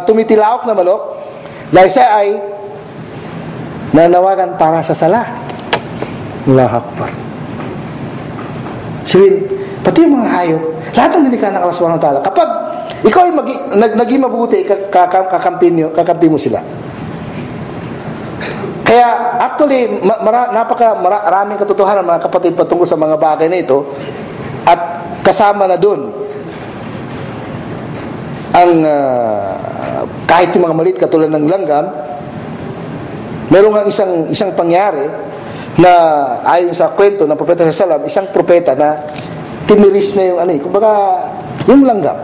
tumitilaok na manok dahil siya ay nanawagan para sa sala. Allahu Akbar. Sabihin, pati yung mga hayop, lahat ng nilikha ng Allah subhanahu wa ta'ala, kapag ikaw ay naging mabuti, kakampi mo sila. Kaya actually maraming katotohanan mga kapatid patungkol sa mga bagay na ito, at kasama na doon ang kahit yung mga maliit katulad ng langgam. Meron nga isang pangyari na ayon sa kwento ng Propeta sallallahu alaihi wasallam, isang propeta na tiniris na yung kumbaga yung langgam.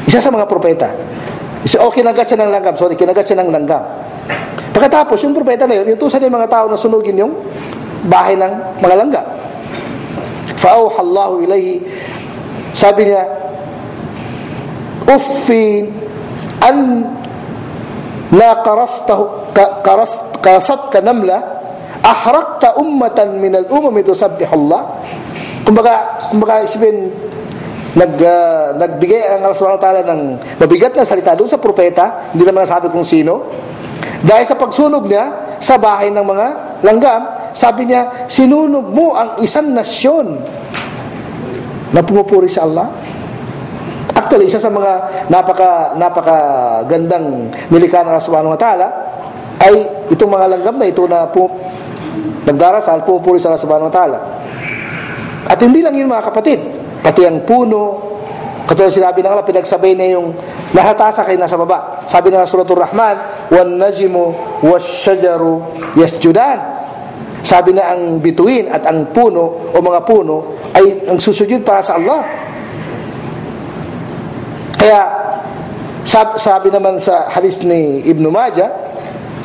Isa sa mga propeta. Kinagat siya ng langgam. Pagkatapos, yung propeta na yun, iutusan niya yung mga tao na sunugin yung bahay ng mga langgam. Fa'auha Allahu ilayhi, sabi niya, "Uffin an la karasatka namla ahrakta ummatan min al-umami tusabbihu Allah." Kumbaga isipin, nagbigay ang Allah subhanahu wa ta'ala ng mabigat na salita doon sa propeta, hindi naman nasabi kung sino, dahil sa pagsunog niya sa bahay ng mga langgam. Sabi niya, sinunog mo ang isang nasyon na pumupuri sa Allah. Actually, isa sa mga napaka gandang nilikha ng Allah subhanahu wa ta'ala ay itong mga langgam na ito na nagdarasal, pumupuri sa Allah subhanahu wa ta'ala. At hindi lang yun mga kapatid, pati ang puno, katulad sinabi ng Allah, pinagsabay na yung nahatasa kayo nasa baba. Sabi ng Suratul Rahman, "Wan najmu wasyajaru yasjudan." Sabi na ang bituin at ang puno o mga puno ay ang susujud para sa Allah. Kaya sabi naman sa hadis ni Ibn Majah,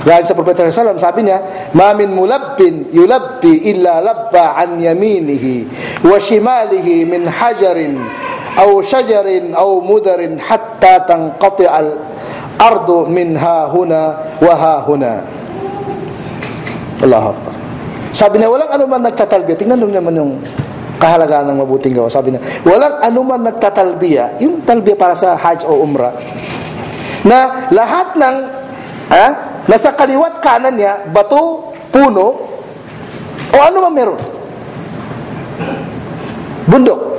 galing sa Propeta sallallahu alaihi wasallam, sabi niya, "Ma min mulabbin yulabbi illa labba an yaminihi wa shimalihi min hajarin aw shajarin aw mudarin hatta tanqati al-ardu min ha huna wa ha huna." Allahu Akbar. Sabi niya, walang anuman nagtatalbiya. Tingnan mo naman yung kahalagaan ng mabuting gawa. Sabi niya, walang anuman nagtatalbiya, yung talbiya para sa Hajj o Umrah, na lahat ng nasa kaliwat kanan niya, bato, puno, o ano man meron, bundok,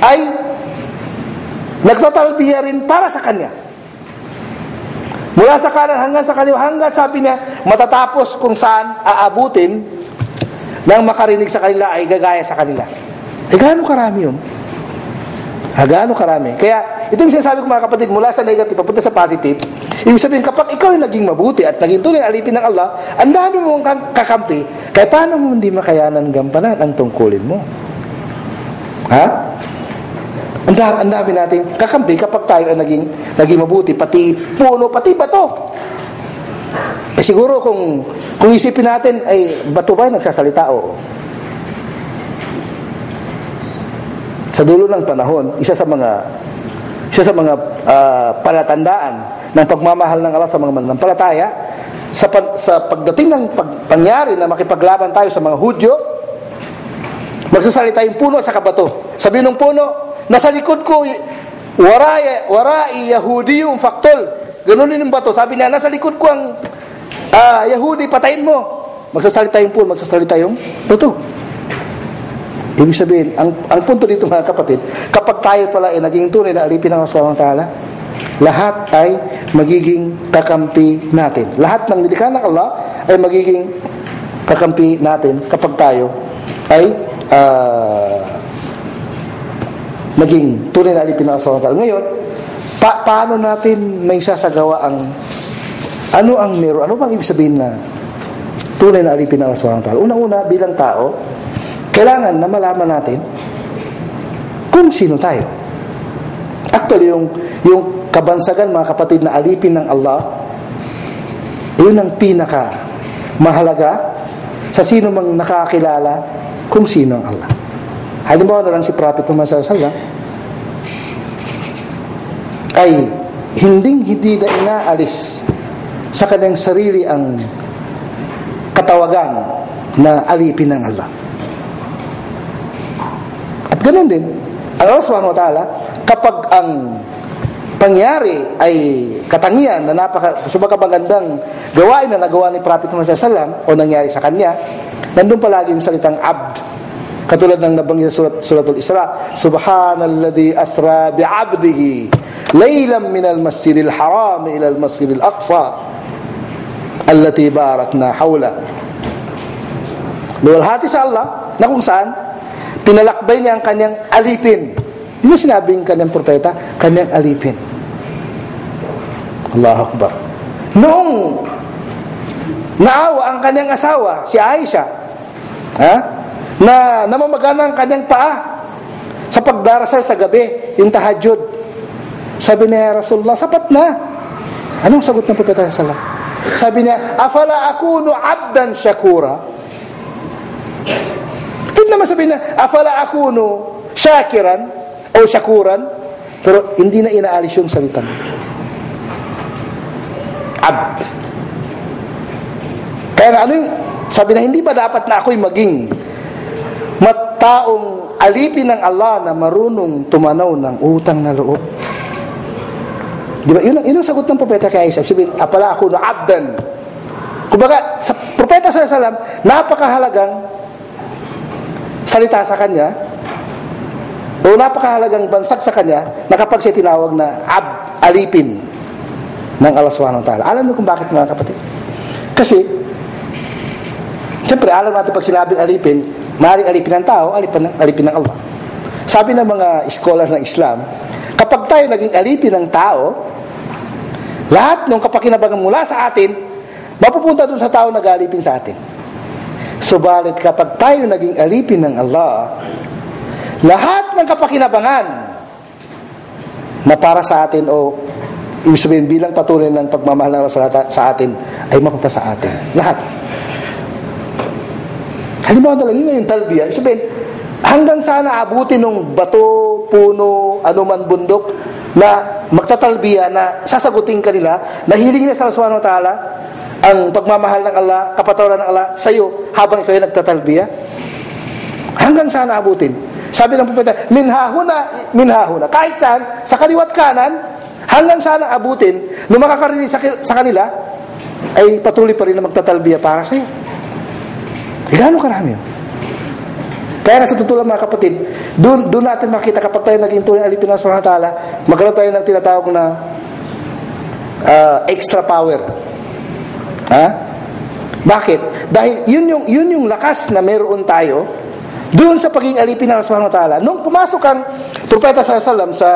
ay nagtatalbiya rin para sa kanya. Mula sa kanan hanggang sa kaliwa, hanggang sabi niya, matatapos kung saan aabutin nang makarinig sa kanila ay gagaya sa kanila. Gaano karami yun? Gaano karami? Kaya, ito yung sinasabi ko mga kapatid, mula sa negative, papunta sa positive. Ibig sabihin, kapag ikaw ay naging mabuti at naging tunay alipin ng Allah, ang dami mong kakampi, kaya paano mo hindi makayanan gampanan ang tungkulin mo? Ang dami natin kakampi kapag tayo ay naging mabuti, pati puno, pati bato. Siguro kung isipin natin, ay bato ba nagsasalita? Oo. Sa dulo ng panahon, isa sa mga palatandaan ng pagmamahal ng Allah sa mga mananampalataya, sa pagdating ng pangyari na makipaglaban tayo sa mga Hudyo, magsasalita yung puno at saka bato. Sabi ng puno, nasa likod ko, warai Yahudiyum faktol. Ganun din yung bato. Sabi niya, nasa likod ko ang Yahudi, patayin mo. Magsasalita yung puno, magsasalita yung bato. Ibig sabihin, ang punto dito mga kapatid, kapag tayo pala ay naging tunay na alipin ng Allah subhanahu wa ta'ala, lahat ay magiging kakampi natin. Lahat ng nilikha ng Allah ay magiging kakampi natin kapag tayo ay naging tunay na alipin ng Allah subhanahu wa ta'ala. Ngayon, paano natin may sasagawa ano bang ibig sabihin na tunay na alipin ng Allah subhanahu wa ta'ala? Unang-una, bilang tao, kailangan na malaman natin kung sino tayo. Actually, yung kabansagan, mga kapatid, na alipin ng Allah, yun ang pinaka mahalaga sa sino mang nakakilala kung sino ang Allah. Halimbawa na lang si Prophet Muhammad sallallahu alaihi wasallam ay hindi na inaalis sa kanyang sarili ang katawagan na alipin ng Allah. Ganun din, ang Allah subhanahu wa ta'ala, kapag ang pangyari ay katangian na subagandang gawain na nagawa ni Prophet Muhammad sallallahu alaihi wasallam o nangyari sa kanya, nandun palagi yung salitang abd. Katulad ng nabanggit sa suratul Isra, Subhanalladhi asra bi'abdihi laylan minal masjidil haram ila al-masjidil aqsa allati barakna hawla. Luwalhati sa Allah na kung saan pinalakbay niya ang kanyang alipin. Hindi sinabing kanyang propeta, kanyang alipin. Allahu Akbar. Noong naawa ang kanyang asawa, si Aisha, na namamagana ang kanyang paa sa pagdarasal sa gabi, yung tahajjud. Sabi niya, Rasulullah, sapat na. Anong sagot ng propeta sallallahu alaihi wasallam? Sabi niya, afala akunu abdan shakura? Naman sabihin na, afala akunu shakiran o shakuran, pero hindi na inaalis yung salitang abd. Kaya nga, sabi na, hindi ba dapat na ako'y maging mataong alipin ng Allah na marunong tumanaw ng utang na loob? Di ba? Yun ang sagot ng propeta kay Aisha. Sabihin, afala akunu abdan. Kumbaga, sa propeta sallallahu alaihi wasallam, napakahalagang salita sa kanya o napakahalagang bansag sa kanya na kapag siya tinawag na alipin ng Allah subhanahu wa ta'ala. Alam niyo kung bakit, mga kapatid? Kasi siyempre alam natin pag sinabing alipin, maaaring alipin ng tao, alipin ng Allah. Sabi ng mga scholars ng Islam, kapag tayo naging alipin ng tao, lahat ng kapakinabangan mula sa atin mapupunta dun sa tao na nag-alipin sa atin. Subalit kapag tayo naging alipin ng Allah, lahat ng kapakinabangan na para sa atin o ibig sabihin bilang patuloy ng pagmamahal ng Allah sa atin ay mapapasa atin. Lahat. Halimbawa na lang yung talbiya. Ibig sabihin, hanggang sana abutin ng bato, puno, anuman bundok na magtatalbiya na sasagutin kanila, na hiling na sa Allah subhanahu wa ta'ala ang pagmamahal ng Allah, kapatawaran ng Allah sa iyo habang kayo nagtatalbiya. Hanggang sana abutin. Sabi ng propeta, minhahuna, kahit saan, sa kaliwat kanan, hanggang sana abutin, nung makakarinig sa kanila, ay patuloy pa rin na magtatalbiya para sa iyo. Gano'ng karami yun? Kaya sa totoo lang, mga kapatid, doon natin makita kapag tayo naging tunay alipin ng Allah subhanahu wa ta'ala, magkaroon tayo ng tinatawag na extra power. Bakit? Dahil yun yung lakas na meron tayo doon sa pagiging alipin ng Allah subhanahu wa ta'ala. Nung pumasok ang propeta sallallahu alaihi wasallam sa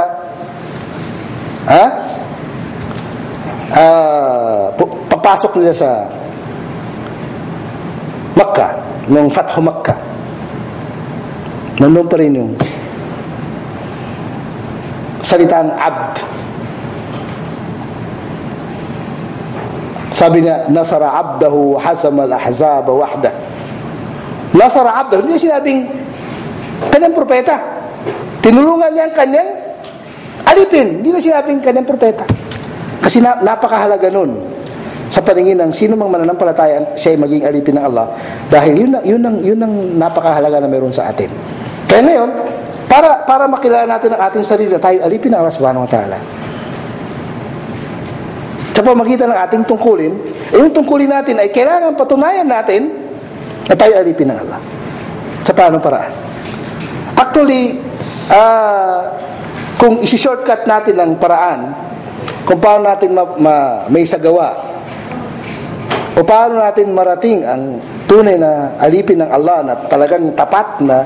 papasok nila sa Makkah, nung Fathu Makkah, nandun pa rin yung salitang abd. Sabi niya, nasara abdahu hasama al-ahzaba wahda. Nasara abdahu, hindi sinabing kanyang propeta. Tinulungan niya ang kanyang alipin. Hindi na sinabing kanyang propeta. Kasi napakahalaga nun sa paningin ng sino mang mananampalataya siya ay maging alipin ng Allah. Dahil yun ang napakahalaga na meron sa atin. Kaya ngayon, para makilala natin ang ating sarili na tayo alipin ng Allah subhanahu wa ta'ala, sa pamagitan ng ating tungkulin, yung tungkulin natin ay kailangan patunayan natin na tayo alipin ng Allah. Sa paanong paraan? Actually, kung isi-shortcut natin ang paraan, kung paano natin may sagawa, o paano natin marating ang tunay na alipin ng Allah na talagang tapat na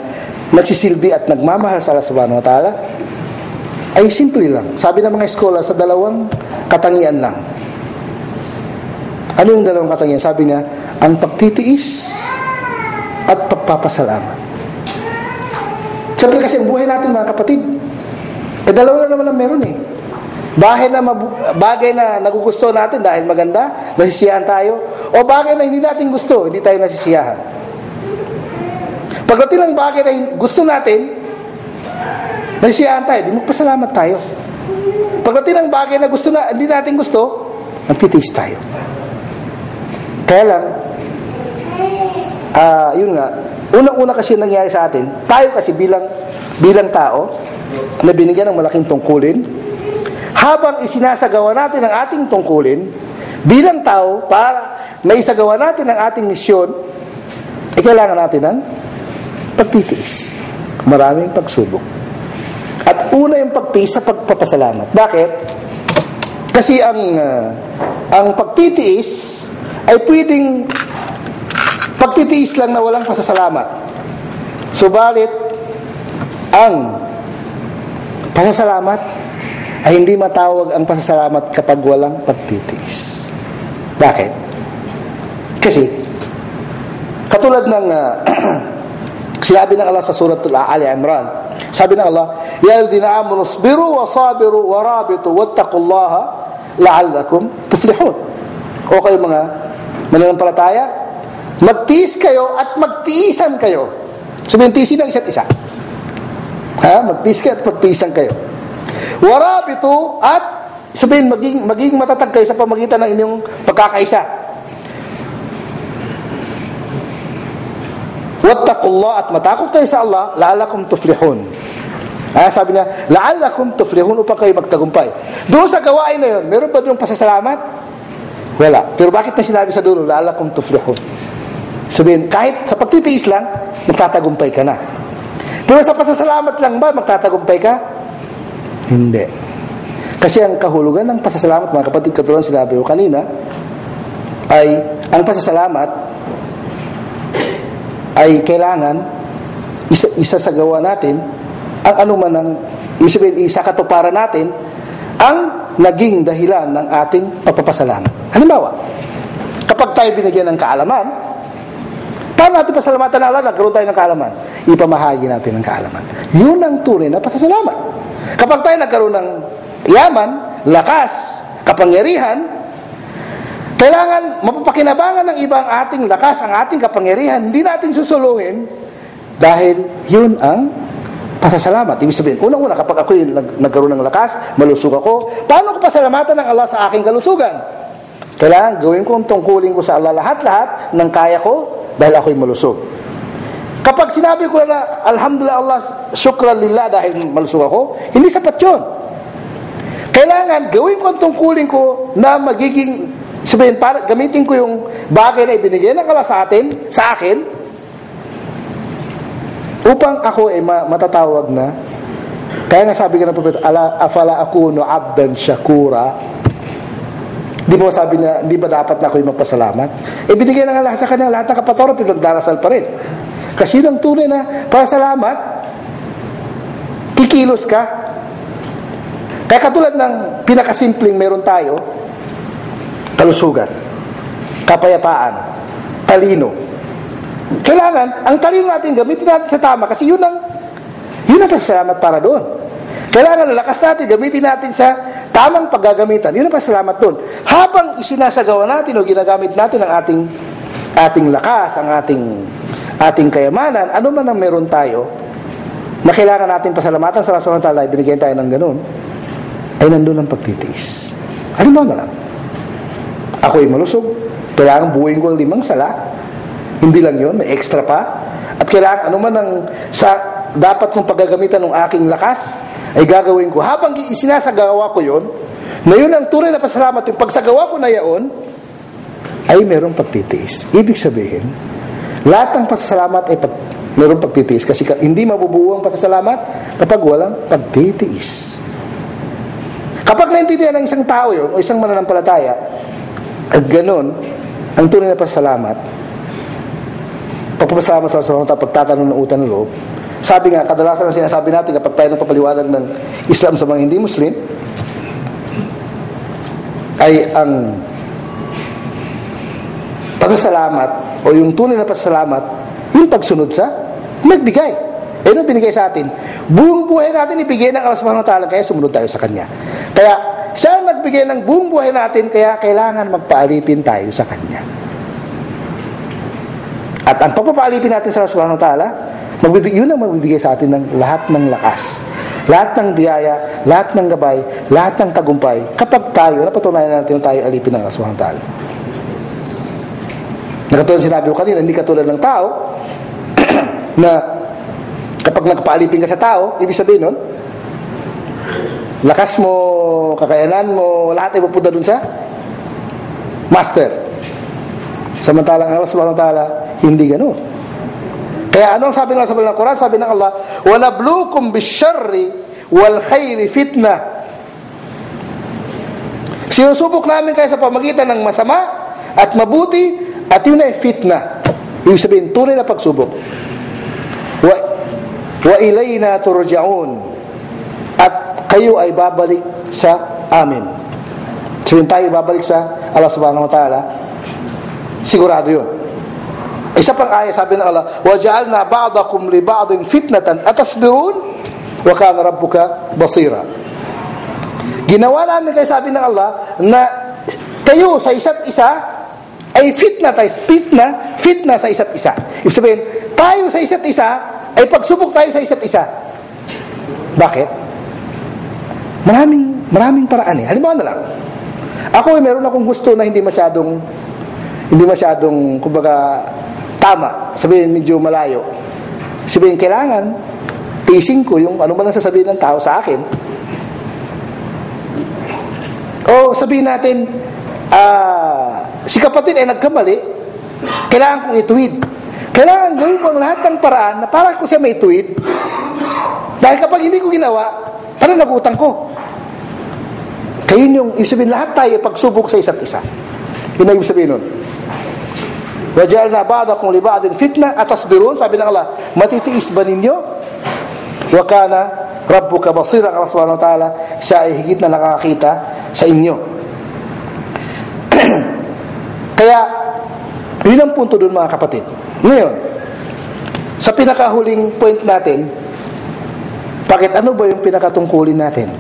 nagsisilbi at nagmamahal sa Allah subhanahu wa ta'ala, ay simple lang. Sabi ng mga eskola, sa dalawang katangian lang. Ano yung dalawang katangian? Sabi niya, ang pagtitiis at pagpapasalamat. Siyempre kasi ang buhay natin, mga kapatid, dalawa na naman ang meron eh. Bagay na nagugusto natin dahil maganda, nasisiyahan tayo, o bagay na hindi natin gusto, hindi tayo nasisiyahan. Pagdating ng bagay na gusto natin, nasisiyahan tayo, di magpasalamat tayo. Pagdating ng bagay na hindi natin gusto, nagtitiis tayo. Kaya lang, yun nga, unang-una kasi nangyari sa atin, tayo kasi bilang tao, na binigyan ng malaking tungkulin, habang isinasagawa natin ang ating tungkulin, bilang tao, para maisagawa natin ang ating misyon, kailangan natin ng pagtitiis. Maraming pagsubok. At una yung pagtitiis sa pagpapasalamat. Bakit? Kasi ang pagtitiis ay pwedeng pagtitiis lang na walang pasasalamat. Subalit, ang pasasalamat ay hindi matawag ang pasasalamat kapag walang pagtitiis. Bakit? Kasi, katulad ng sinabi ng Allah sa surat Ali Imran, sabi ng Allah, Ya alladhina amanu isbiru wa sabiru wa rabitu wattaqullaha la'allakum tuflihun. O kayo mga mananampalataya, magtiis kayo at magtiisan kayo. Sabihin, tiisin ang isa't isa. Magtiis kayo at magtiisan kayo. Warabitu, at sabihin, maging matatag kayo sa pamagitan ng inyong pagkakaisa. Wattaqullah, at matakot kayo sa Allah, la'allakum tuflihun. Sabi niya, la'allakum tuflihun, upang kayo magtagumpay. Doon sa gawain na yun, meron ba doon pasasalamat? Wala. Pero bakit na sinabi sa dulo, la'allakum tuflihun? Sabihin, kahit sa pagtitiis lang, magtatagumpay ka na. Pero sa pasasalamat lang ba, magtatagumpay ka? Hindi. Kasi ang kahulugan ng pasasalamat, mga kapatid, katulad sinabi ko kanina, ay ang pasasalamat ay kailangan isasagawa natin ang anuman ang isa katuparan natin ang naging dahilan ng ating pagpapasalamat. Halimbawa, kapag tayo binigyan ng kaalaman, paano natin pasalamatan na Allah? Nagkaroon tayo ng kaalaman. Ipamahagi natin ng kaalaman. Yun ang tunay na pasasalamat. Kapag tayo nagkaroon ng yaman, lakas, kapangyarihan, kailangan mapapakinabangan ng ibang ating lakas, ang ating kapangyarihan. Hindi natin susuluhin dahil yun ang pasasalamat. Ibig sabihin, unang-una, kapag ako nagkaroon ng lakas, malusog ako, paano ko pasalamatan ng Allah sa aking kalusugan? Kailangan gawin ko ang tungkulin ko sa Allah lahat-lahat ng kaya ko dahil ako'y malusog. Kapag sinabi ko na, alhamdulillah Allah, syukran lillah dahil malusog ako, hindi sapat yun. Kailangan gawin ko ang tungkulin ko na magiging, sabihin, gamitin ko yung bagay na ibinigay ng Allah sa akin, upang ako ay matatawag na. Kaya nga sabi nga ng propeta, afala akunu abdan shakura. Di ba sabi na, di ba dapat na ako'y magpasalamat? Binigay ng Allah sa kanya lahat ng kapatawaran, pero nagdarasal pa rin. Kasi yun ang tunay na pasalamat, kikilos ka. Kaya katulad ng pinakasimpleng meron tayo, kalusugan, kapayapaan, talino. Kailangan, ang talino natin, gamitin natin sa tama kasi yun ang pasalamat para doon. Kailangan, lakas natin, gamitin natin sa tamang paggagamitan, yun ang pasalamat doon. Habang isinasagawa natin o ginagamit natin ang ating lakas, ang ating kayamanan, ano man ang meron tayo, na kailangan natin pasalamatan sa Allah SWT, binigyan tayo ng ganun, ay nandun ang pagtitiis. Halimbawa na lang, ako'y malusog, kailangan buuin ko ang 5 sala, hindi lang yun, may extra pa, at kailangan ano man ang dapat kong paggagamitan ng aking lakas, ay gagawin ko. Habang isinasagawa ko yun, na yun ang tunay na pasalamat, yung pagsagawa ko na yaon, ay merong pagtitiis. Ibig sabihin, lahat ng pasasalamat ay merong pagtitiis. Kasi hindi mabubuo ang pasasalamat kapag walang pagtitiis. Kapag naintindihan ng isang tao yun, o isang mananampalataya, at ganun, ang tunay na pasasalamat, pagpapasalamat sa Allah, pagtatanong ng utang ng loob, sabi nga, kadalasan ang sinasabi natin kapag tayo nagpapaliwanag ng Islam sa mga hindi Muslim, ay ang pasasalamat o yung tunay na pasasalamat, yung pagsunod sa nagbigay. Ano binigay sa atin? Buong buhay natin ibigay ng Allah subhanahu wa ta'ala, kaya sumunod tayo sa Kanya. Kaya siya ang nagbigay ng buong buhay natin, kaya kailangan magpaalipin tayo sa Kanya. At ang pagpapaalipin natin sa Allah subhanahu wa ta'ala, yun ang magbibigay sa atin ng lahat ng lakas, lahat ng biyaya, lahat ng gabay, lahat ng tagumpay, kapag tayo, napatunayan natin tayo alipin ng Allah subhanahu wa ta'ala. Nakatulad sinabi ko kanina, hindi katulad ng tao na kapag nagpaalipin ka sa tao, ibig sabihin nun, lakas mo, kakayanan mo, lahat ay pupunta dun sa master. Samantalang Allah subhanahu wa ta'ala, hindi ganun. Kaya ano ang sabi ng Allah sa Quran? Sabi ng Allah, وَنَبْلُوكُمْ بِالشَّرِّ وَالْخَيْرِ فِتْنَةً. Sinusubok namin kayo sa pamagitan ng masama at mabuti, at yun ay fitna. Ibig sabihin, tunay na pagsubok. وَإِلَيْنَا تُرْجَعُونَ. At kayo ay babalik sa amin. Sabihin tayo babalik sa Allah subhanahu wa ta'ala, sigurado yun. Isa pang aya, sabi ng Allah, وَجَعَلْنَا بَعْضَكُمْ لِبَعْضٍ فِتْنَةً أَتَصْبِرُونَ وَكَانَ رَبُّكَ بَصِيرًا. Ginawa namin kayo, sabi ng Allah, na kayo sa isa't isa ay fitna sa isa't isa. Ibig sabihin, tayo sa isa't isa ay pagsubok tayo sa isa't isa. Bakit? Maraming paraan eh. Halimbawa na lang, ako meron akong gusto na hindi masyadong kumbaga tama, sabihin medyo malayo, sabihin kailangan tiising ko yung ano man ang sasabihin ng tao sa akin, o sabihin natin si kapatid ay nagkamali, kailangan kong ituwid, kailangan gawin mo ang lahat ng paraan na para ko siya may ituwid, dahil kapag hindi ko ginawa, parang nag-utang ko. Kaya yun yung ibig sabihin, lahat tayo pagsubok sa isa't isa. Yun ang ibig sabihin nun. وَجَعَلْنَا بَعْضَكُمْ لِبَعْضٍ فِتْنَةً أَتَصْبِرُونَ. Sabi ng Allah, matitiis ba ninyo? وَكَانَ رَبُّكَ بَصِيرًا. Allah subhanahu wa ta'ala, siya ay higit na nakakita sa inyo. Kaya yun ang punto dun, mga kapatid. Ngayon, sa pinakahuling point natin, bakit ano ba yung pinakatungkulin natin?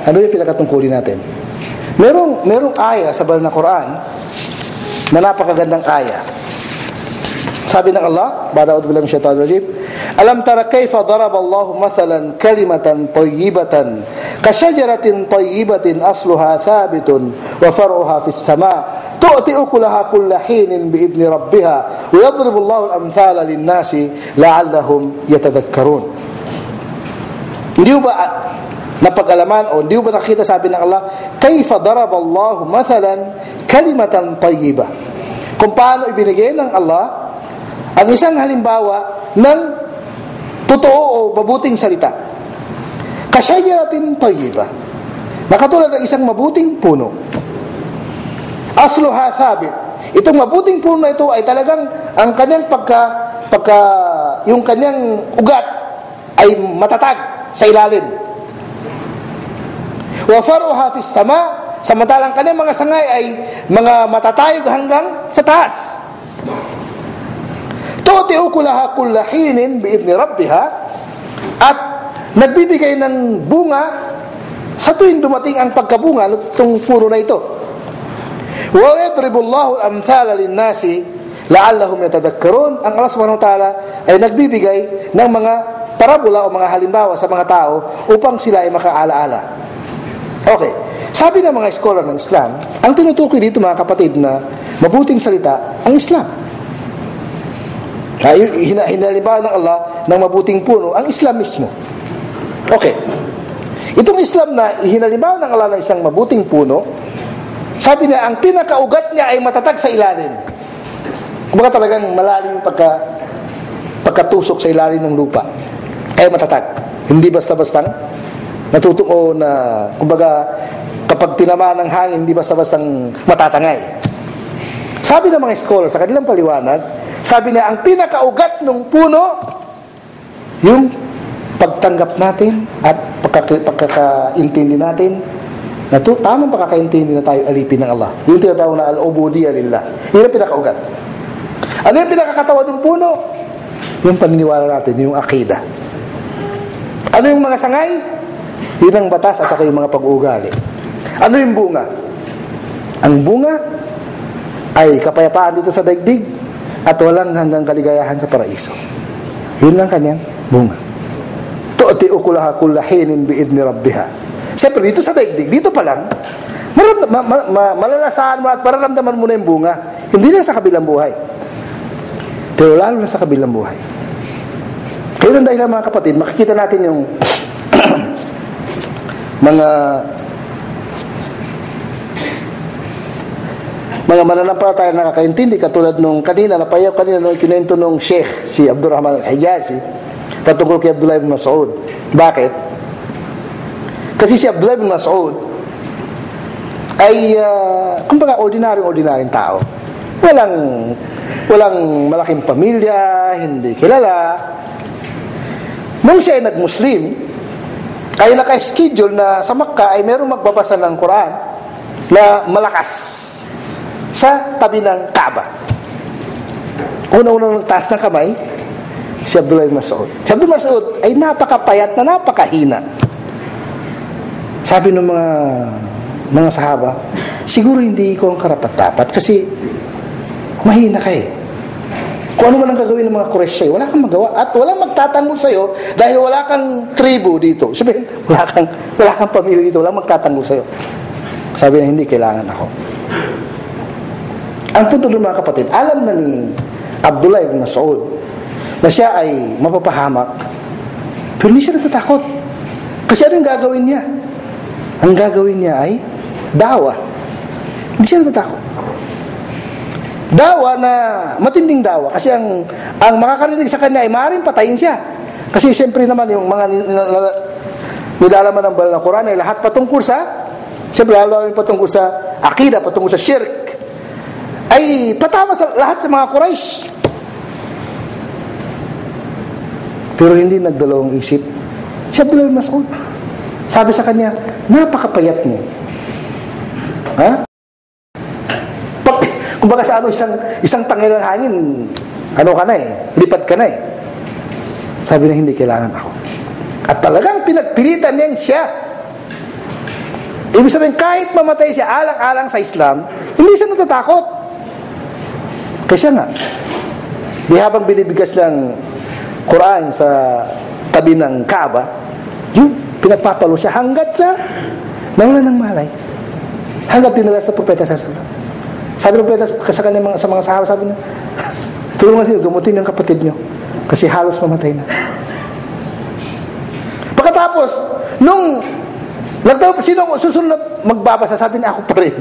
Ano yung pinakatungkulin natin? Merong aya sa banal na Quran na napakagandang aya. Sabi ng Allah, ba'da a'udhu billahi minash shaitanir rajim, alam tara kayfa daraba Allahu mathalan kalimatan tayyibatan ka shajaratin tayyibatin asluha thabitun wa far'uha fis sama' tu'ti ukulaha kulla hinin bi'idni rabbiha wa yadribu Allahu al-amthala lin-nasi la'allahum yatadhakkarun. Hindi ba napag-alaman o hindi ba nakita, sabi ng Allah, kayfa daraba Allahu mathalan kalimatan tayyiba, kung paano ibinigay ng Allah ang isang halimbawa ng totoo o mabuting salita. Kasyajaratin tayyiba, nakatulad ng isang mabuting puno. Asluha thabit, itong mabuting puno na ito ay talagang ang kanyang yung kanyang ugat ay matatag sa ilalim. Wa faruha fis sama, samantalang kanyang mga sangay ay mga matatayog hanggang sa taas. Tu'ti ukulaha kulla hinin bi'idni rabbiha, at nagbibigay ng bunga sa tuwing dumating ang pagkabunga nitong puno na ito. وَيَضْرِبُ اللَّهُ الْأَمْثَالَ لِلنَّاسِ لَعَلَّهُمْ يَتَذَكَّرُونَ. Ang Allah subhanahu wa ta'ala ay nagbibigay ng mga parabola o mga halimbawa sa mga tao upang sila ay makaalaala. Okay. Sabi ng mga scholar ng Islam, ang tinutukoy dito mga kapatid na mabuting salita, ang Islam. Hinalimbawa ng Allah ng mabuting puno, ang Islam mismo. Okay. Itong Islam na hinalimbawa ng Allah ng isang mabuting puno, sabi niya, ang pinakaugat niya ay matatag sa ilalim. Kumbaga talagang malalim yung pagkatusok sa ilalim ng lupa. Ay matatag. Hindi basta-bastang natutuo na, kumbaga, kapag tinamaan ng hangin, hindi basta-bastang matatangay. Sabi ng mga scholar sa kanilang paliwanag, sabi niya, ang pinakaugat ng puno, yung pagtanggap natin at pagkakaintindi natin na tamang pagkakaintindi na tayo alipin ng Allah. Yung tinatawag na al-ubudiyya lillah. Yun ang pinakaugat. Ano yung pinakakatawan ng puno? Yung paniniwala natin, yung akida. Ano yung mga sangay? Yun ang batas at saka yung mga pag-uugali. Ano yung bunga? Ang bunga ay kapayapaan dito sa daigdig at walang hanggang kaligayahan sa paraiso. Yun lang kanyang bunga. Tu'ti ukulaha kullahinin biidni rabbiha. Siyempre dito sa daigdig, dito pa lang malalasahan mo at mararamdaman mo na yung bunga. Hindi lang sa kabilang buhay, pero lalo na sa kabilang buhay. Kaya lang dahil mga kapatid, makikita natin yung mga mananampalataya na nakakaintindi, katulad nung kanina nung kinento nung Sheikh si Abdurrahman al-Hijazi patungkol kay Abdullah ibn Mas'ud. Bakit? Kasi si Abdullah ibn Mas'ud ay kumbaga ordinaryong tao. Walang malaking pamilya, hindi kilala. Nung siya ay nag-Muslim, ay naka-schedule na sa Makkah ay merong magbabasa ng Quran na malakas sa tabi ng Kaaba. Una-una nagtaas ng kamay si Abdullah ibn Mas'ud. Si Abdullah ibn Mas'ud ay napakapayat na napakahina. Sabi ng mga sahaba, siguro hindi ko ang karapat-dapat kasi mahina ka eh. Kung ano man ang gagawin ng mga Quraysh sa'yo, wala kang magawa at walang magtatanggol sa'yo dahil wala kang tribu dito. Sabihin, wala kang pamilya dito, walang magtatanggol sa'yo. Sabi na, hindi, kailangan ako. Ang punto ng mga kapatid, alam na ni Abdullah ibn Mas'ud na siya ay mapapahamak, pero hindi siya natatakot. Kasi ano yung gagawin niya? Ang gagawin niya ay dawa. Hindi siya natatakot. Dawa na matinding dawa, kasi ang makakarinig sa kanya ay maaaring patayin siya. Kasi siyempre naman yung mga nilalaman ng banal na Quran ay lahat patungkol sa, siyempre lalo patungkol sa akida, patungkol sa shirk, ay patama sa lahat sa mga Quraysh. Pero hindi nagdalawang isip si Abdullah ibn Mas'ud. Sabi sa kanya, napakapayat mo. Ha? Kumbaga sa isang tangil ng hangin, ano ka na eh, lipat ka na eh. Sabi na, hindi, kailangan ako. At talagang pinagpilitan niya siya. Ibig sabihin, kahit mamatay siya alang-alang sa Islam, hindi siya natatakot. Kasi nga, di habang binibigas ng Quran sa tabi ng Kaaba, yun, pinagpapalo siya hanggat sa nawala ng malay. Hanggat dinala sa propeta sa salam. Sabi ng propeta sa kanya sa mga sahaba, sabi niya, tulungan siyo, gamutin yung kapatid niyo kasi halos mamatay na. Pagkatapos, nung sino susunod magbabasa, sabi niya, ako pa rin.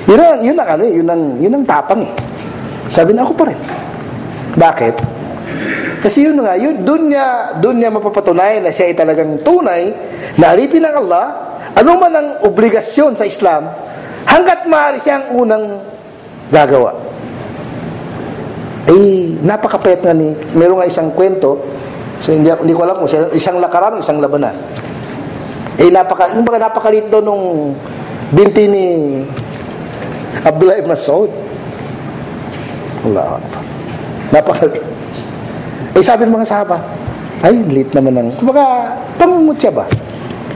Yun ang tapang eh. Sabi niya, ako pa rin. Bakit? Kasi yun nga, doon niya mapapatunayan na siya ay talagang tunay na alipin ng Allah, ano man ang obligasyon sa Islam, hanggat maaari siyang unang gagawa. Napakapayat nga meron nga isang kwento, so hindi ko alam kung isang lakaran o isang labanan. Napakalit doon nung binti ni Abdullah ibn Mas'ud. Allah. Napakalit. Sabi ng mga sahaba, ay, late naman ng, kumbaga, pamumutya ba?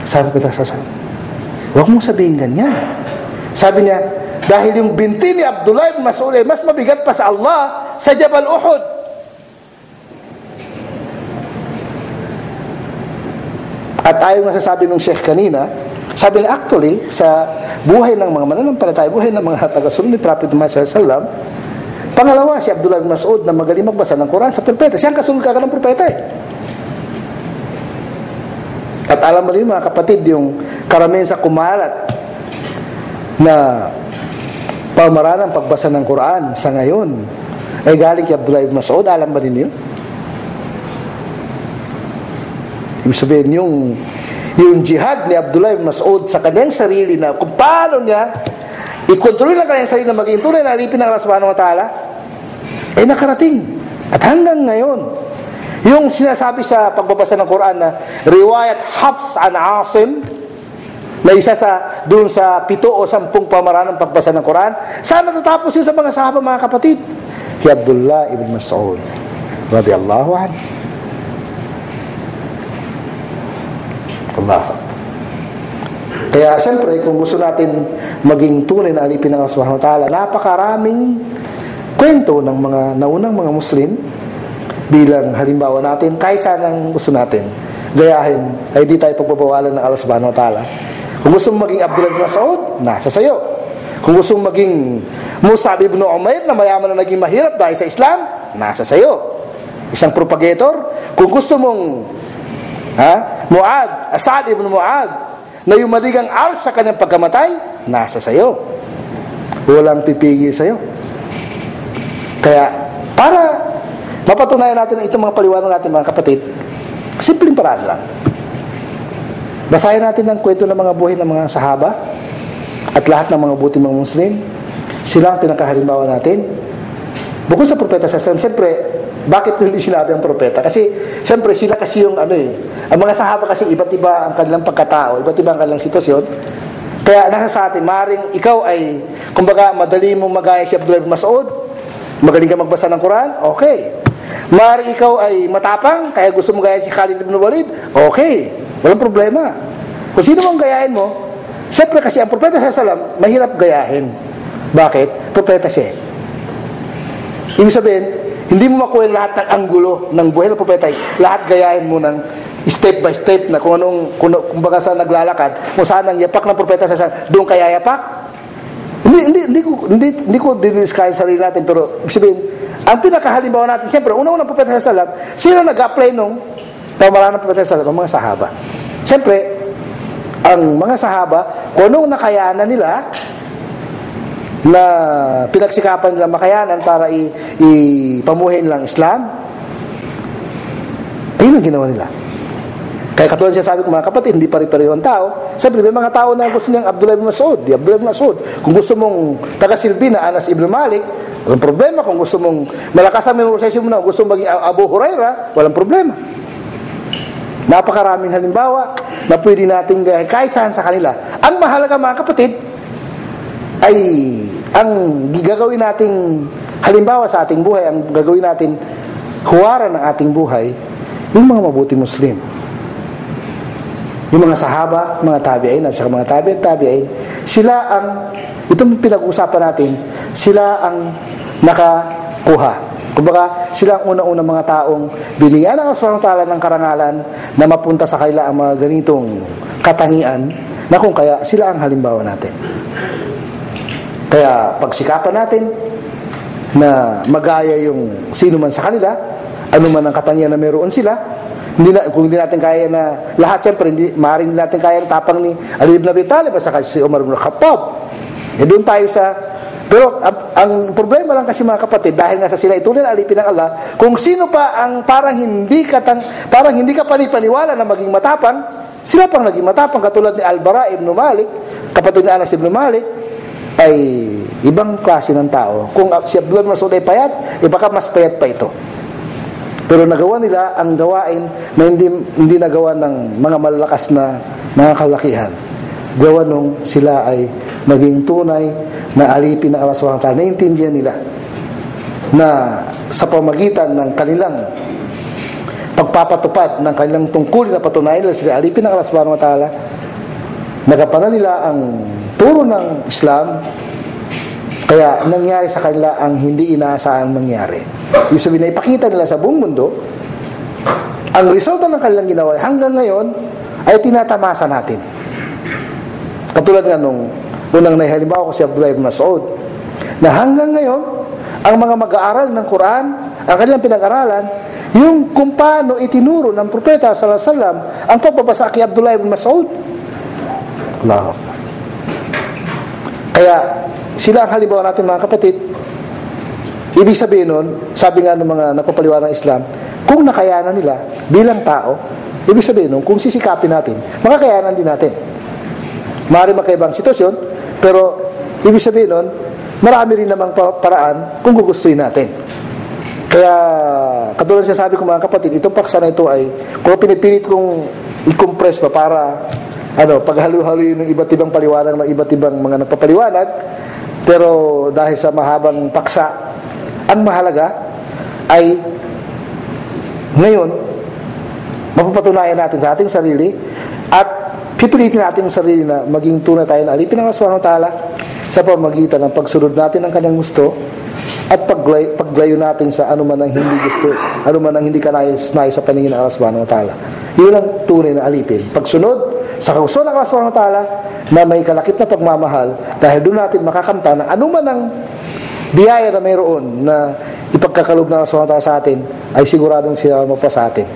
Sabi ko, Huwag mong sabihin ganyan. Sabi niya, dahil yung binti ni Abdullah ibn Mas'ud ay mas mabigat pa sa Allah sa Jabal Uhud. At ayon nga sasabi ng Sheikh kanina, sabi niya actually, sa buhay ng mga mananampalataya, buhay ng mga tagasunod ni Prophet Muhammad SAW, pangalawa si Abdullah ibn Mas'ud na magaling magbasa ng Quran sa propeta. Siya ang kasunod kagad ng propeta eh. At alam mo rin mga kapatid, yung karamihan sa kumalat na pamamaraan ng pagbasa ng Quran sa ngayon ay galing kay Abdullah ibn Mas'ud. Alam ba rin yun? Ibig sabihin, yung jihad ni Abdullah ibn Mas'ud sa kanyang sarili na kung paano niya i-control ng kanyang sarili na maging tunay na alipin ng Allah subhanahu wa ta'ala ay nakarating. At hanggang ngayon, yung sinasabi sa pagbabasa ng Quran na riwayat Hafs an Asim na isa sa doon sa 7 o 10 pamaraan ng pagbasa ng Quran, saan natatapos yun sa mga sahaba, mga kapatid? Kay Abdullah ibn Mas'ud radiyallahu anhu. Allah. Kaya siyempre, kung gusto natin maging tunay na alipin ng Allah subhanahu wa ta'ala, napakaraming kwento ng mga naunang mga Muslim bilang halimbawa natin, kahit saan ang gusto natin gayahin, ay di tayo pagbabawalan ng Allah subhanahu wa ta'ala. Kung gusto mong maging Abdullah ibn Mas'ud, nasa sayo. Kung gusto mong maging Mus'ab ibn Umair na mayaman na naging mahirap dahil sa Islam, nasa sayo. Isang propagator. Kung gusto mong Sa'd ibn Mu'adh na yung madigang ars sa kanyang pagkamatay, nasa sayo. Walang pipigil sayo. Kaya para mapatunayan natin itong mga paliwanag natin, mga kapatid, simpleng paraan lang. Basahin natin ang kwento ng mga buhay ng mga sahaba at lahat ng mga buti mga Muslim. Sila ang pinakahalimbawa natin. Bukod sa propeta sa Islam, siyempre, bakit ko hindi sinabi ang propeta? Kasi, siyempre, sila kasi yung ang mga sahaba kasi iba't iba ang kanilang pagkatao, iba't iba ang kanilang sitwasyon. Kaya nasa sa atin, maring ikaw ay, kumbaga, madali mong magaya si Abdullah ibn Mas'ud, magaling ka magbasa ng Quran, okay. Maring ikaw ay matapang, kaya gusto mong gayahin si Khalid ibn Walid, okay. Walang problema. Kung sino mong gayahin mo, siyempre kasi ang propeta sa salam, mahirap gayahin. Bakit? Propeta siya. Ibig sabihin, hindi mo makuha yung lahat ng anggulo ng buhay ng propeta. Lahat gayahin mo ng step by step na kung kung baga saan naglalakad, kung saan ang yapak ng propeta sa salam, doon kaya yapak. Hindi ko diniskaya sa sarili natin, pero ibig sabihin, ang pinakahalimbawa natin, siyempre, unang propeta sa salam, sino nag-apply nung pamamaraan ng propeta sa salam? Ang mga sahaba. Siyempre, ang mga sahaba, kung anong nakayanan nila na pinagsikapan nila makayanan para ipamuhay nilang Islam, ayun ang ginawa nila. Kaya katulad siya sabi ko, mga kapatid, hindi pare-pareho ang tao. Siyempre, may mga tao na gusto niyang Abdullah ibn Mas'ud, di Abdullah ibn Mas'ud. Kung gusto mong taga-silbi na Anas ibn Malik, walang problema. Kung gusto mong malakas ang memorization mo na, gusto mong maging Abu Hurairah, walang problema. Napakaraming halimbawa na pwede natin kahit saan sa kanila. Ang mahalaga, mga kapatid, ay ang gagawin nating halimbawa sa ating buhay, ang gagawin natin huwaran ng ating buhay, yung mga mabuti Muslim. Yung mga sahaba, mga tabi'in at saka mga tabi'in, sila ang, itong pinag-usapan natin, sila ang nakakuha. Kumbaga, sila ang unang-unang mga taong binigyan ng Allah subhanahu wa ta'ala ng karangalan na mapunta sa kanila ang mga ganitong katangian na kung kaya sila ang halimbawa natin. Kaya pagsikapan natin na magaya yung sino man sa kanila, ano man ang katangian na meron sila, kung hindi natin kaya na lahat, siyempre maaaring hindi natin kaya ang tapang ni Ali ibn Abi Talib at saka si Umar ibn Khattab. Doon tayo sa, pero ang problema lang kasi, mga kapatid, dahil nga sa sila ituloy na alipin ng Allah, kung sino pa ang parang hindi ka panipaniwala na maging matapang, sila pang naging matapang, katulad ni Al-Bara ibn Malik, kapatid ni Anas ibn Malik, ay ibang klase ng tao. Kung si Abdullah ibn Mas'ud ay payat, baka mas payat pa ito. Pero nagawa nila ang gawain na hindi nagawa ng mga malalakas na mga kalakihan. Gawa nung sila ay maging tunay na alipin ng Allah subhanahu wa ta'ala. Naintindihan nila na sa pamagitan ng kanilang pagpapatupad ng kanilang tungkulin na patunayan nila sila alipin ng Allah subhanahu wa ta'ala, nagampanan nila ang turo ng Islam, kaya nangyari sa kanila ang hindi inaasahan mangyari. Ibig sabihin na ipakita nila sa buong mundo, ang resulta ng kanilang ginawa hanggang ngayon ay tinatamasa natin. Katulad nga nung unang naihalimbawa ko si Abdullah ibn Mas'ud, na hanggang ngayon, ang mga mag-aaral ng Quran, ang kanilang pinag-aralan, yung kung paano itinuro ng propeta sallallahu alaihi wasallam ang pagbabasa kay Abdullah ibn Mas'ud. Allahu Akbar. Kaya sila ang halimbawa natin, mga kapatid. Ibig sabihin nun, sabi nga ng mga nagpapaliwanag ng Islam, kung nakayanan nila bilang tao, ibig sabihin nun, kung sisikapin natin, makakayanan din natin. Maaari magkaibang sitwasyon, pero ibig sabihin nun, marami rin namang paraan kung gugustuhin natin. Kaya, katulad siya sabi ko, mga kapatid, itong paksa na ito ay, kung pinipilit kong i-compress pa para, paghalo-halo yung iba't ibang paliwanag ng iba't ibang mga nagpapaliwanag, pero dahil sa mahabang paksa, ang mahalaga ay ngayon, mapapatunayan natin sa ating sarili at pipilitin natin sarili na maging tunay tayo na alipin ng Allah Subhanahu wa Ta'ala sa pamamagitan ng pagsunod natin ng kanyang gusto at paglayo natin sa anuman ang hindi gusto, anuman ang hindi kanais sa paningin ng Allah Subhanahu wa Ta'ala. Yun ang tunay na alipin. Pagsunod sa kauso ng Allah Subhanahu wa Ta'ala na may kalakip na pagmamahal, dahil doon natin makakamta na anuman ang biyaya na mayroon na ipagkakalob ng Allah Subhanahu wa Ta'ala sa atin, ay siguradong sila magpa sa atin.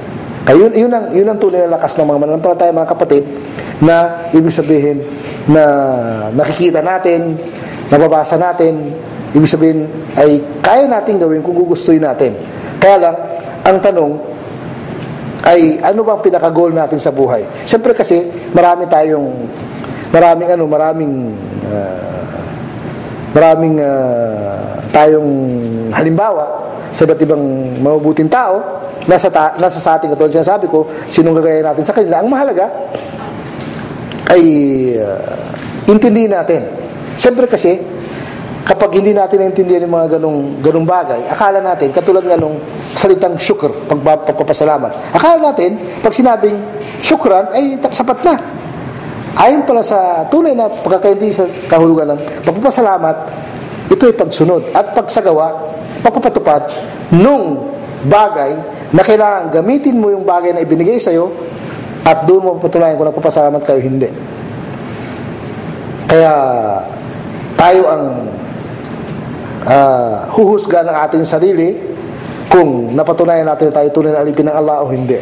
Kaya yun ang tunay na lakas ng mga mananampalataya, mga kapatid, na ibig sabihin na nakikita natin, nababasa natin, ibig sabihin ay kaya natin gawin kung gugustuhin natin. Kaya lang, ang tanong ay ano bang pinaka-goal natin sa buhay? Siyempre kasi maraming tayong halimbawa sa iba't ibang mabubuting tao nasa sa ating, katulad sinasabi ko, sinong gagaya natin sa kanila. Ang mahalaga ay intindihin natin. Siyempre kasi kapag hindi natin naintindihan yung mga ganong bagay, akala natin, katulad nga nung salitang syukr, pagpapasalamat, akala natin pag sinabing syukran ay sapat na. Ayon pala sa tunay na pagkakaintindi sa kahulugan ng pagpapasalamat, ito ay pagsunod at pagsagawa, pagpapatupad nung bagay na kailangan gamitin mo yung bagay na ibinigay sa'yo at doon mo patunayan kung nagpapasalamat kayo hindi. Kaya tayo ang huhusga ng ating sarili kung napatunayan natin tayo tunay na alipin ng Allah o hindi.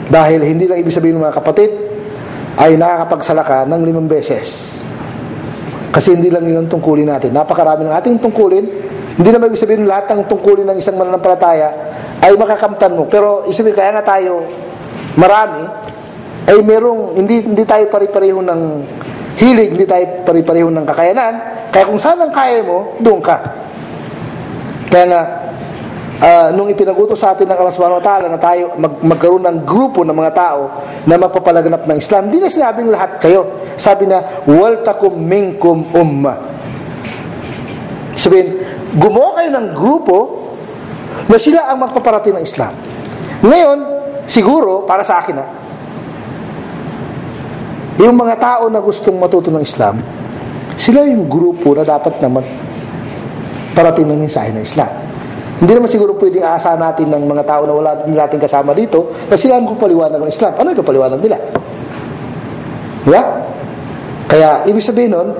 Dahil hindi lang ibig sabihin, mga kapatid, ay nakakapagsala ka ng 5 beses. Kasi hindi lang yun ang tungkulin natin. Napakarami ng ating tungkulin. Hindi naman ibig sabihin lahat ng tungkulin ng isang mananampalataya ay makakamtan mo. Pero isipin, kaya nga tayo marami, ay merong hindi tayo pare-pareho ng hilig, hindi tayo pare-pareho ng kakayanan. Kaya kung saan ang kaya mo, doon ka. Kaya nga, nung ipinagutos sa atin ng Allah Subhanahu wa Ta'ala na tayo magkaroon ng grupo ng mga tao na magpapalaganap ng Islam, hindi na sinabing lahat kayo. Sabi na, wal takum minkum ummah. Sabihin, gumawa kayo ng grupo na sila ang magpaparating ng Islam. Ngayon, siguro, para sa akin yung mga tao na gustong matuto ng Islam, sila yung grupo na dapat na magparating ng mensahe ng Islam. Hindi naman siguro pwedeng aasahan natin ng mga tao na wala natin kasama dito na sila ang paliwanag ng Islam. Ano yung paliwanag nila? Diba? Kaya, ibig sabihin nun,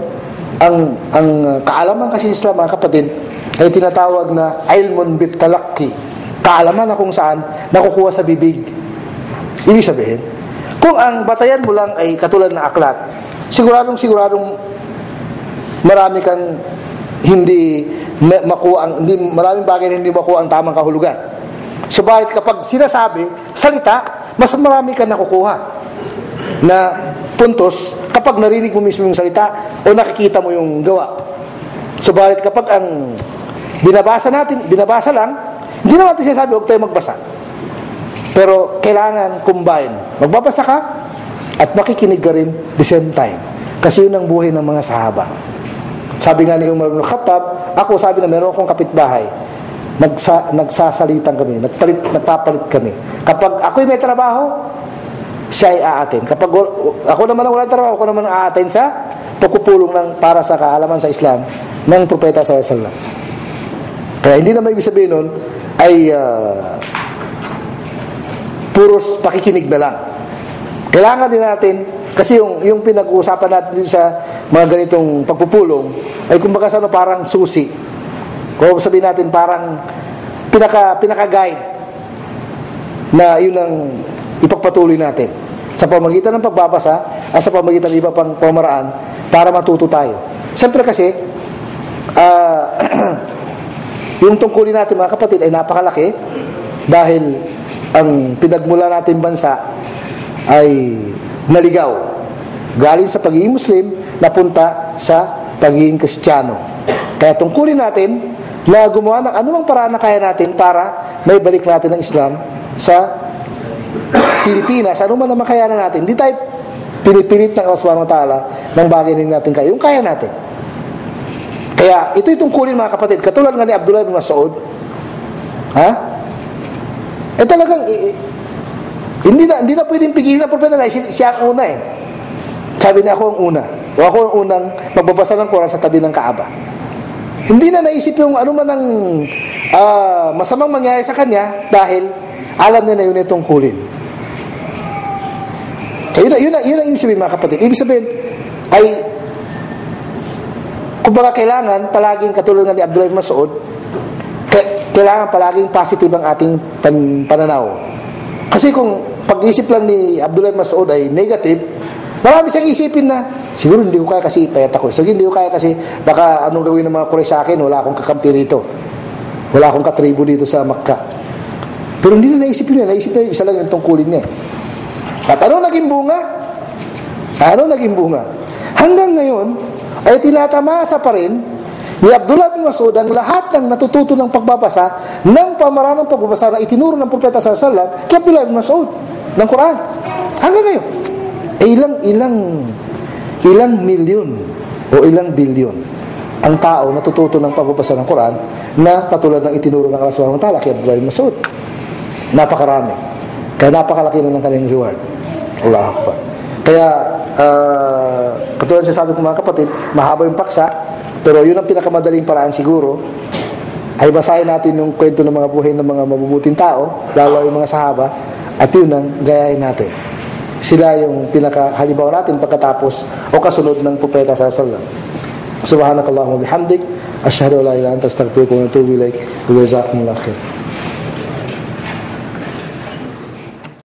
ang kaalaman kasi sa Islam, mga kapatid, ay tinatawag na ilmun bit talaqi. Kaalaman na kung saan nakukuha sa bibig. Ibig sabihin, kung ang batayan mo lang ay katulad ng aklat, siguradong marami kang hindi makuha maraming bagay na hindi makuha ang tamang kahulugan. Subalit kapag sinasabi, salita, mas marami kang nakukuha na puntos kapag narinig mo mismo yung salita o nakikita mo yung gawa. Subalit kapag ang binabasa lang, hindi naman natin sinasabi, huwag tayo magbasa. Pero kailangan combine. Magbabasa ka at makikinig ka rin the same time. Kasi yun ang buhay ng mga sahaba. Sabi nga ni Umar ibn Khattab, ako sabi na meron akong kapitbahay, nagsasalitan kami, nagpapalit kami. Kapag ako'y may trabaho, siya ay aatin. Kapag ako naman ang walang trabaho, ako naman ang aatin sa pagpupulong para sa kaalaman sa Islam ng Propeta sallallahu alaihi wasallam. Kaya hindi na may ibig sabihin nun ay puros pakikinig na lang. Kailangan din natin, kasi yung pinag-uusapan natin dito sa mga ganitong pagpupulong ay kumbaga sa parang susi. Kung sabihin natin parang pinaka-guide na yun ang ipagpatuloy natin sa pamagitan ng pagbabasa at sa pamagitan ng iba pang pamaraan para matuto tayo. Siyempre kasi yung tungkulin natin mga kapatid ay napakalaki dahil ang pinagmula natin bansa ay naligaw galing sa pagiging Muslim napunta sa pagiging Kristiyano. Kaya tungkulin natin na gumawa ng anumang paraan na kaya natin para may balik natin ang Islam sa Pilipinas, ano man naman kaya na natin. Hindi tayo pinipilit ng Allah subhanahu wa ta'ala ng bagay na natin kaya, yung kaya natin. Kaya ito itong tungkulin mga kapatid, katulad nga ni Abdullah bin Mas'ud, talagang hindi na pwedeng pigilan ng propeta dahil siya ang una sabi niya, ako ang una, o ako ang unang magbabasa ng Quran sa tabi ng Kaaba. Hindi na naisip yung ano man ang masamang mangyayari sa kanya dahil alam niya na yun itong tungkulin. Kaya yun ang ibig sabihin mga kapatid. Ibig sabihin ay kumbaga kailangan palaging katulad nga ni Abdullah bin Mas'ud, kailangan palaging positive ang ating pananaw. Kasi kung pag-isip lang ni Abdullah bin Mas'ud ay negative, marami siyang isipin na siguro hindi ko kaya kasi payat ako. Sige, hindi ko kaya kasi baka anong gawin ng mga Quraysh sa akin, wala akong kakampi rito. Wala akong katribo dito sa Makkah. Pero hindi na naisip niya, naisip niya isa lang yung tungkulin niya. At ano naging bunga? Hanggang ngayon ay tinatamasa pa rin ni Abdullah bin Mas'ud ang lahat ng natututo ng pagbabasa ng pamaraan ng pagbabasa na itinuro ng Propeta sallallahu alaihi wasallam kay Abdullah bin Mas'ud ng Quran. Hanggang ngayon ilang milyon o ilang bilyon ang tao natututo ng pagbabasa ng Quran na katulad ng itinuro ng Allah subhanahu wa ta'ala kay Abdullah bin Mas'ud. Napakarami. Kaya napakalaki na ng kanilang reward. Allahu Akbar. Kaya katulad siya sabi ko mga kapatid, mahaba yung paksa, pero yun ang pinakamadaling paraan siguro ay basahin natin yung kwento ng mga buhay ng mga mabubuting tao, lalo yung mga sahaba, at yun ang gayahin natin. Sila yung pinakahalimbawa natin pagkatapos o kasunod ng Propeta sallallahu alaihi wasallam. Subhanakallahumma bihamdik, asyhadu an la ilaha illa anta astaghfiruka wa atubu ilaik. Wa jazakumullahu khair.